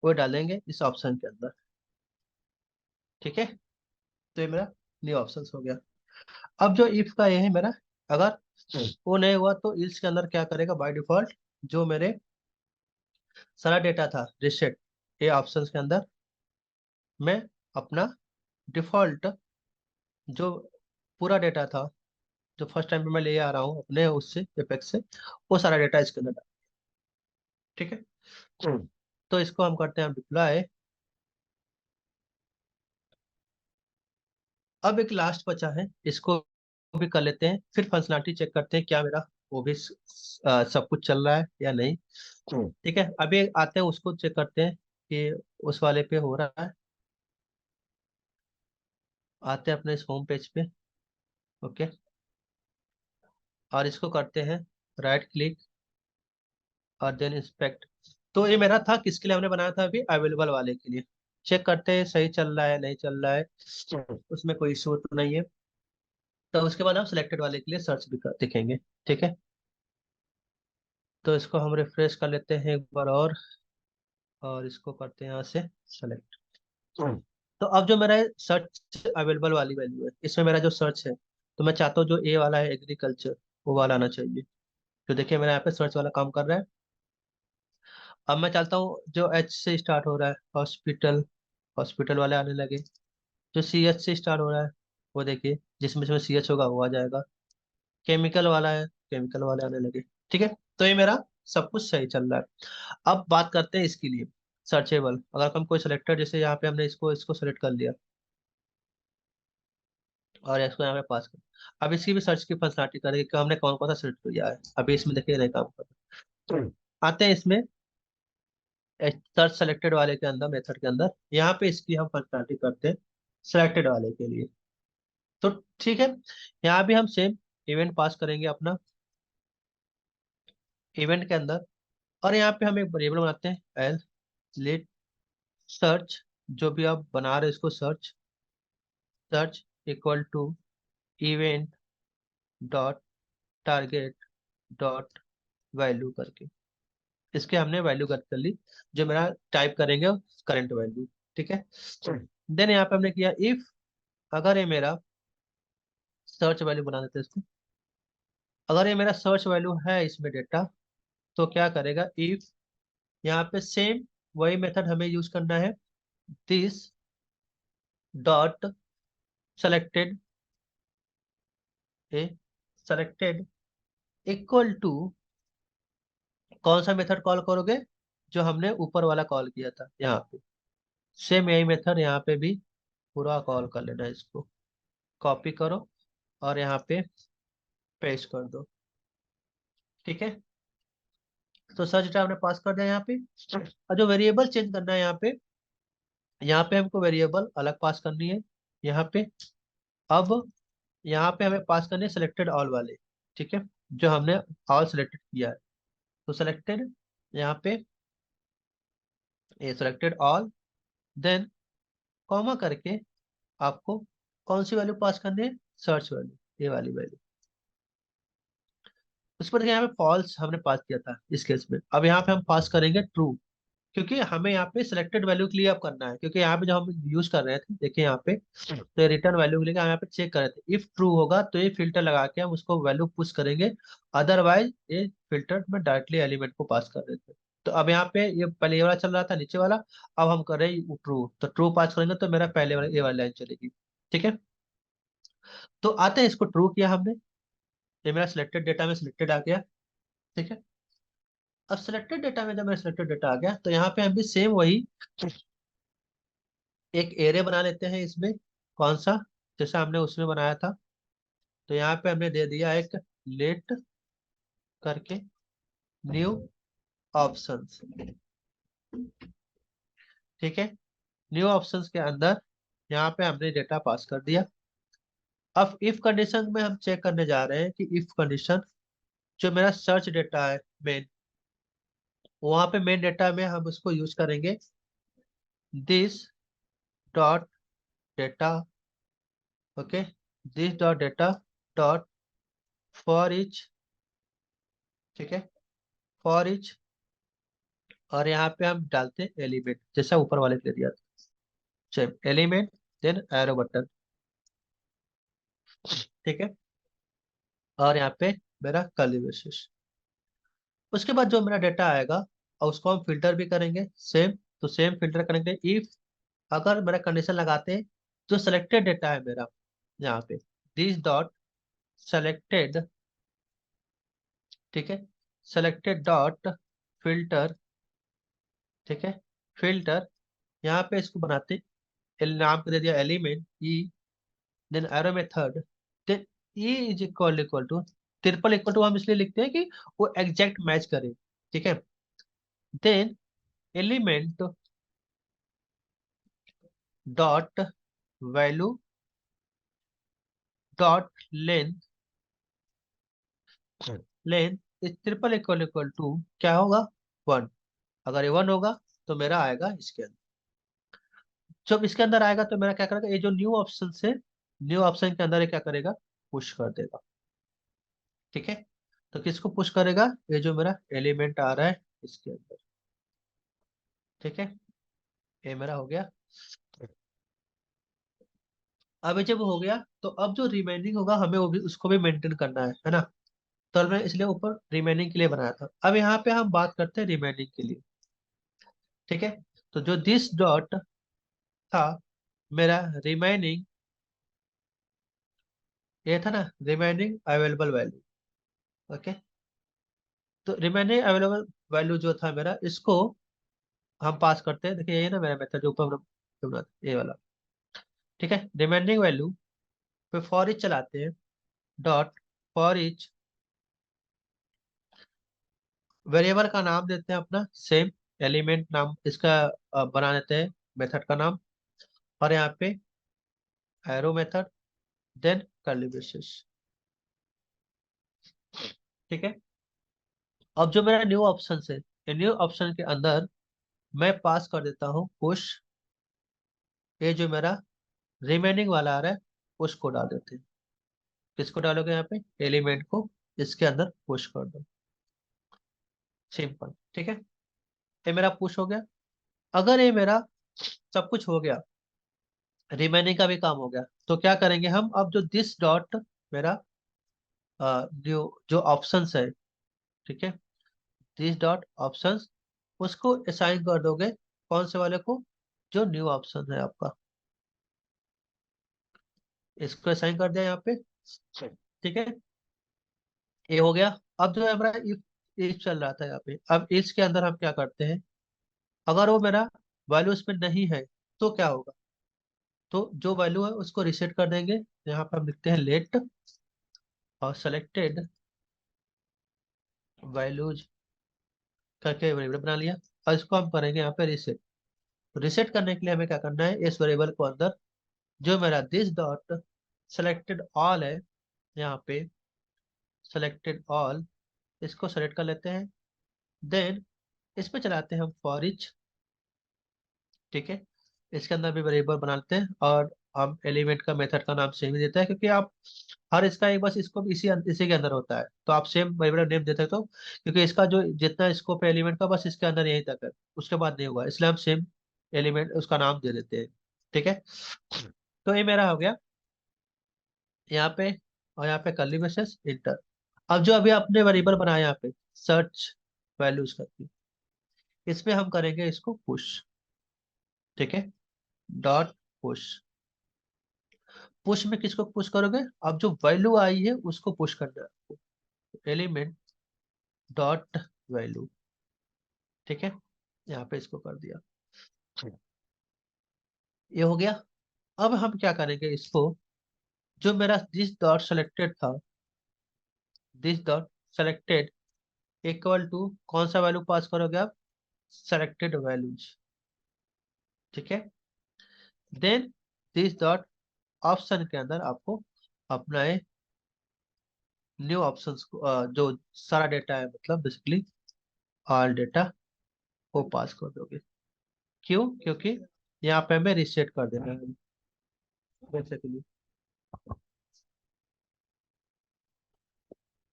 वो डालेंगे इस ऑप्शन के अंदर। ठीक है, तो ये मेरा न्यू ऑप्शंस हो गया। अब जो इफ का ये है मेरा, अगर वो नहीं हुआ तो इल्स के अंदर क्या करेगा बाय डिफॉल्ट, जो मेरे सारा डेटा था रिसेट ये ऑप्शंस के अंदर, मैं अपना डिफॉल्ट जो पूरा डेटा था, जो फर्स्ट टाइम पे मैं ले आ रहा हूँ अपने उससे एपेक्स से, वो सारा डेटा इसके अंदर डाल। ठीक है, तो इसको हम करते हैं डिप्लॉय। अब एक लास्ट बचा है, इसको भी कर लेते हैं, फिर फंक्शनलिटी चेक करते हैं क्या मेरा वो भी सब कुछ चल रहा है या नहीं। ठीक है, अभी आते हैं उसको चेक करते हैं कि उस वाले पे हो रहा है। आते हैं अपने इस होम पेज पे। ओके, और इसको करते हैं राइट क्लिक और देन इंस्पेक्ट। तो ये मेरा था किसके लिए हमने बनाया था, अभी अवेलेबल वाले के लिए। चेक करते हैं सही चल रहा है नहीं चल रहा है, उसमें कोई इशू तो नहीं है। तो उसके बाद हम सिलेक्टेड वाले के लिए सर्च भी दिखेंगे। ठीक है, तो इसको हम रिफ्रेश कर लेते हैं एक बार और इसको करते हैं यहाँ से सेलेक्ट। तो अब जो मेरा सर्च अवेलेबल वाली वैल्यू है, इसमें मेरा जो सर्च है, तो मैं चाहता हूँ जो ए वाला है एग्रीकल्चर, वो वाला आना चाहिए। तो देखिए मेरा यहाँ पे सर्च वाला काम कर रहा है। अब मैं चाहता हूँ जो एच से स्टार्ट हो रहा है हॉस्पिटल, हॉस्पिटल वाले आने लगे। जो सी एच से स्टार्ट हो रहा है, वो देखिए जिसमें जिसमें सी एच होगा वो आ जाएगा। केमिकल वाला है, केमिकल वाले आने लगे। ठीक है, तो ये मेरा सब कुछ सही चल रहा है। अब बात करते हैं इसके लिए सर्चेबल। अगर हम कोई सेलेक्टर, जैसे यहाँ पे हमने इसको इसको सेलेक्ट कर लिया और इसको यहाँ पे पास कर, अब इसकी भी सर्च की फंक्शनलिटी करेंगे कि हमने कौन कौन सा सेलेक्ट किया है। अभी इसमें देखिए नहीं काम कर रहा। आते हैं इसमें सर्च सेलेक्टेड वाले के अंदर, मेथड के अंदर, यहाँ पे इसकी हम फंक्शनलिटी करते हैं सिलेक्टेड वाले के लिए। तो ठीक है, यहाँ भी हम सेम इवेंट पास करेंगे अपना इवेंट के अंदर। और यहाँ पे हम एक वेरिएबल बनाते हैं एज लेट सर्च, जो भी आप बना रहे हैं इसको search, search equal to event dot target dot value करके, इसके हमने वैल्यू कर ली, जो मेरा टाइप करेंगे करंट वैल्यू। ठीक है, देन यहाँ पे हमने किया इफ, अगर ये मेरा सर्च वैल्यू बना देते हैं इसको, अगर ये मेरा सर्च वैल्यू है इसमें डेटा, तो क्या करेगा इफ, यहाँ पे सेम वही मेथड हमें यूज करना है, this dot selected a, selected equal to, कौन सा मेथड कॉल करोगे, जो हमने ऊपर वाला कॉल किया था यहाँ पे, सेम यही मेथड यहाँ पे भी पूरा कॉल कर लेना है। इसको कॉपी करो और यहाँ पे पेस्ट कर दो। ठीक है, तो सर्च डेटा हमने पास कर दिया यहाँ पे। और जो वेरिएबल चेंज करना है यहाँ पे हमको वेरिएबल अलग पास करनी है यहाँ पे। अब यहाँ पे हमें पास करने सेलेक्टेड ऑल वाले। ठीक है, जो हमने ऑल सेलेक्टेड किया है, तो सेलेक्टेड यहाँ पे ये सेलेक्टेड ऑल, देन कॉमा करके आपको कौन सी वैल्यू पास करनी है, सर्च वैल्यू, ये वाली वैल्यू। उस पर यहाँ पे फॉल्स हमने पास किया था इस केस में, अब यहाँ पे हम पास करेंगे ट्रू, क्योंकि हमें यहाँ पे सिलेक्टेड वैल्यू के लिए अब करना है। क्योंकि यहाँ पे जब हम यूज कर रहे थे देखिए यहाँ पे, तो रिटर्न वैल्यू के लिए हम यहाँ पे चेक कर रहे थे, इफ ट्रू होगा तो ये फिल्टर लगा के हम उसको वैल्यू पुश करेंगे, अदरवाइज ये फिल्टर में डायरेक्टली एलिमेंट को पास कर देते। तो अब यहाँ पे ये पहले ये वाला चल रहा था नीचे वाला, अब हम कर रहे हैं ट्रू, तो ट्रू पास करेंगे तो मेरा पहले वाला ये वाली लाइन चलेगी। ठीक है, तो आते हैं, इसको ट्रू किया हमने, ये मेरा सिलेक्टेड डेटा में सिलेक्टेड आ गया। ठीक है, अब सिलेक्टेड डेटा में जब मेरा सिलेक्टेड डेटा आ गया, तो यहाँ पे हम भी सेम वही एक एरे बना लेते हैं इसमें, कौन सा, जैसा हमने उसमें बनाया था। तो यहाँ पे हमने दे दिया एक लेट करके न्यू ऑप्शंस। ठीक है, न्यू ऑप्शंस के अंदर यहाँ पे हमने डेटा पास कर दिया। अब इफ कंडीशन में हम चेक करने जा रहे हैं कि इफ कंडीशन जो मेरा सर्च डेटा है मेन, वहां पे मेन डेटा में हम उसको यूज करेंगे this dot data. Okay, this dot data dot for each. ठीक है, फॉर इच। और यहाँ पे हम डालते हैं एलिमेंट, जैसा ऊपर वाले के दिया था, same element then arrow button. ठीक है, और यहाँ पे मेरा कर्ली ब्रेसेस। उसके बाद जो मेरा डेटा आएगा और उसको हम फिल्टर भी करेंगे सेम। तो सेम फिल्टर करेंगे इफ, अगर मेरा कंडीशन लगाते हैं, जो सेलेक्टेड डेटा है मेरा यहाँ पे, दिस डॉट सेलेक्टेड। ठीक है, सेलेक्टेड डॉट फिल्टर। ठीक है, फिल्टर, यहाँ पे इसको बनाते हैं, नाम को दे दिया element E, then arrow method, then E is equal to, triple equal to हम इसलिए लिखते हैं कि वो एग्जैक्ट मैच करे। ठीक है, then element dot value dot length. Length is triple equal to क्या होगा, 1। अगर ये 1 होगा तो मेरा आएगा इसके अंदर। जब इसके अंदर आएगा तो मेरा क्या करेगा, ये जो न्यू ऑप्शन से, न्यू ऑप्शन के अंदर ये क्या करेगा, पुश कर देगा। ठीक है, तो किसको पुश करेगा, ये जो मेरा एलिमेंट आ रहा है इसके अंदर। ठीक है, ये मेरा हो गया। अब ये जब हो गया तो अब जो रिमेनिंग होगा हमें वो भी, उसको भी मेंटेन करना है ना। तो मैं इसलिए ऊपर रिमेनिंग के लिए बनाया था। अब यहाँ पे हम बात करते हैं रिमेनिंग के लिए। ठीक है, तो जो दिस डॉट था मेरा रिमेनिंग, ये था ना रिमेनिंग अवेलेबल वैल्यू। ओके, तो रिमेनिंग अवेलेबल वैल्यू जो था मेरा, इसको हम पास करते हैं। देखिए ये ना मेरा मेथड जो ऊपर हमने बना था, ये वाला। ठीक है, रिमेनिंग वैल्यू पे फॉर ईच चलाते हैं, डॉट फॉर ईच, वेरिएबल का नाम देते हैं अपना सेम, एलिमेंट नाम इसका बना देते हैं मेथड का नाम, और यहाँ पे arrow method, then curly braces. ठीक है, अब जो मेरा न्यू ऑप्शन है, न्यू ऑप्शन के अंदर मैं पास कर देता हूँ पुश। ये जो मेरा रिमेनिंग वाला आ रहा है उसको डाल देते हैं। किसको डालोगे यहाँ पे, एलिमेंट को इसके अंदर पुश कर दो, सिंपल। ठीक है, ये मेरा पुश हो गया। अगर ये मेरा सब कुछ हो गया, रिमेनिंग का भी काम हो गया, तो क्या करेंगे हम, अब जो दिस डॉट मेरा जो जो ऑप्शंस है, ठीक है, दिस डॉट ऑप्शंस, उसको असाइन कर दोगे कौन से वाले को, जो न्यू ऑप्शन है आपका, इसको असाइन कर दिया यहाँ पे। ठीक है, ये हो गया। अब जो है हमारा इफ, इफ चल रहा था यहाँ पे, अब इफ के अंदर हम क्या करते हैं, अगर वो मेरा वैल्यू इसमें नहीं है तो क्या होगा, तो जो वैल्यू है उसको रिसेट कर देंगे। यहाँ पे हम लिखते हैं लेट और सेलेक्टेड वैल्यूज करके वेरिएबल बना लिया, और इसको हम करेंगे यहाँ पे रिसेट। रिसेट करने के लिए हमें क्या करना है, इस वेरिएबल को अंदर जो मेरा दिस डॉट सेलेक्टेड ऑल है, यहाँ पे सेलेक्टेड ऑल, इसको सेलेक्ट कर लेते हैं। देन इस पे चलाते हैं हम फॉर ईच। ठीक है, इसके अंदर भी वेरिएबल बनाते हैं, और हम एलिमेंट का मेथड का नाम सेम ही देता है, क्योंकि आप हर इसका एक बस इसको भी इसी के अंदर होता है, तो आप सेम वेरिएबल नेम देते हो, तो क्योंकि इसका जो जितना स्कोप है एलिमेंट का, बस इसके अंदर यहीं तक है, उसके बाद नहीं होगा, इसलिए हम सेम एलिमेंट उसका नाम दे देते हैं। ठीक है, तो ये मेरा हो गया यहाँ पे, और यहाँ पे कर्ली ब्रेसेस इंटर। अब जो अभी आपने वेरिएबल बनाया यहाँ पे सर्च वैल्यूज करके, इसमें हम करेंगे इसको पुश। ठीक है, डॉट पुश। पुश में किसको पुश करोगे, अब जो वैल्यू आई है उसको पुश करना है, एलिमेंट डॉट वैल्यू। ठीक है, यहाँ पे इसको कर दिया, ये हो गया। अब हम क्या करेंगे इसको, जो मेरा दिस डॉट सेलेक्टेड था, this dot selected equal to कौन सा वैल्यू पास करोगे आप, सेलेक्टेड वैल्यूज। ठीक है, देन दिस डॉट ऑप्शन के अंदर आपको अपना न्यू ऑप्शंस को जो सारा डेटा है मतलब बेसिकली ऑल डेटा को पास कर दोगे। क्यों? क्योंकि यहाँ पे हमें रिसेट कर देना है बेसिकली।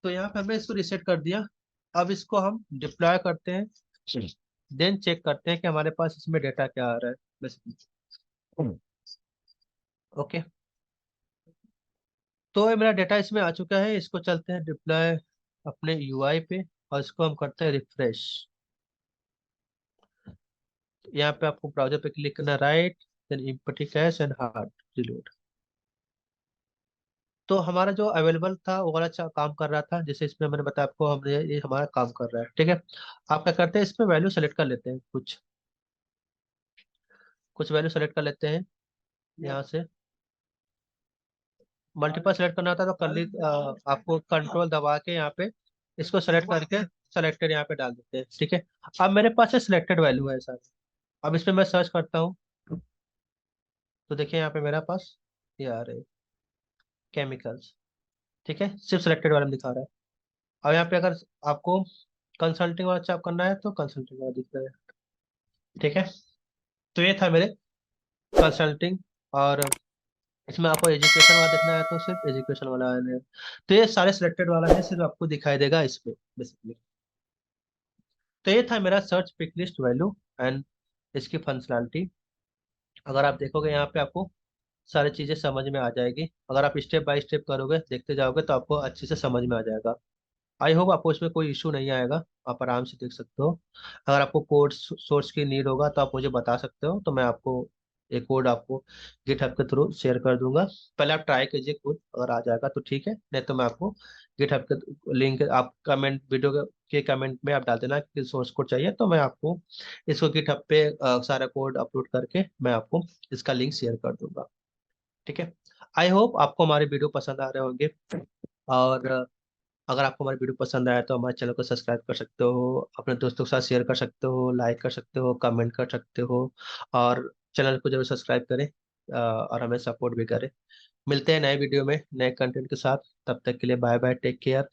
तो यहाँ पे हमने इसको रिसेट कर दिया। अब इसको हम डिप्लॉय करते हैं, देन चेक करते हैं कि हमारे पास इसमें डेटा क्या आ रहा है बेसिकली। ओके, तो ये मेरा डेटा इसमें आ चुका है। इसको चलते हैं डिप्लॉय अपने यूआई पे और इसको हम करते हैं रिफ्रेश। यहाँ पे आपको ब्राउजर पे क्लिक करना, right, then empty cache and hard reload. तो हमारा जो अवेलेबल था वो वाला काम कर रहा था, जैसे इसमें मैंने बताया आपको, हमने ये हमारा काम कर रहा है। ठीक है, आप क्या करते हैं, इसमें वैल्यू सेलेक्ट कर लेते हैं, कुछ कुछ वैल्यू सेलेक्ट कर लेते हैं यहाँ से। मल्टीपल सेलेक्ट करना होता है तो कर ली, आपको कंट्रोल दबा के यहाँ पे इसको सेलेक्ट करके सेलेक्टेड यहाँ पे डाल देते हैं। ठीक है, अब मेरे पास सिलेक्टेड वैल्यू है सर। अब इसमें मैं सर्च करता हूँ तो देखिए यहाँ पे मेरा पास ये आ रहे केमिकल्स। ठीक है, सिर्फ सिलेक्टेड वाला दिखा रहा है। अब यहाँ पे अगर आपको कंसल्टिंग वाला चेक करना है तो कंसल्टिंग वाला दिख रहा है। ठीक है, तो ये था मेरे कंसल्टिंग। और इसमें आपको एजुकेशन वाला देखना है तो सिर्फ एजुकेशन वाला है। तो ये सारे सिलेक्टेड वाला है, सिर्फ आपको दिखाई देगा इसमें बेसिकली। तो ये था मेरा search pick list value and इसकी फंक्शनैलिटी। अगर आप देखोगे यहाँ पे आपको सारी चीजें समझ में आ जाएगी। अगर आप स्टेप बाय स्टेप करोगे, देखते जाओगे, तो आपको अच्छे से समझ में आ जाएगा। आई होप आपको इसमें कोई इशू नहीं आएगा, आप आराम से देख सकते हो। अगर आपको कोड सोर्स की नीड होगा तो आप मुझे बता सकते हो, तो मैं आपको एक कोड आपको गिटहब के थ्रू शेयर कर दूंगा। पहले आप ट्राई कीजिए खुद, अगर आ जाएगा तो ठीक है, नहीं तो मैं आपको गिटहब के लिंक आप कमेंट वीडियो के कमेंट में आप डाल देना कि सोर्स कोड चाहिए, तो मैं आपको इसको गिटहब पे सारा कोड अपलोड करके मैं आपको इसका लिंक शेयर कर दूंगा। ठीक है, आई होप आपको हमारे वीडियो पसंद आ रहे होंगे। और अगर आपको हमारी वीडियो पसंद आया तो हमारे चैनल को सब्सक्राइब कर सकते हो, अपने दोस्तों के साथ शेयर कर सकते हो, लाइक कर सकते हो, कमेंट कर सकते हो। और चैनल को जरूर सब्सक्राइब करें और हमें सपोर्ट भी करें। मिलते हैं नए वीडियो में नए कंटेंट के साथ। तब तक के लिए बाय बाय, टेक केयर।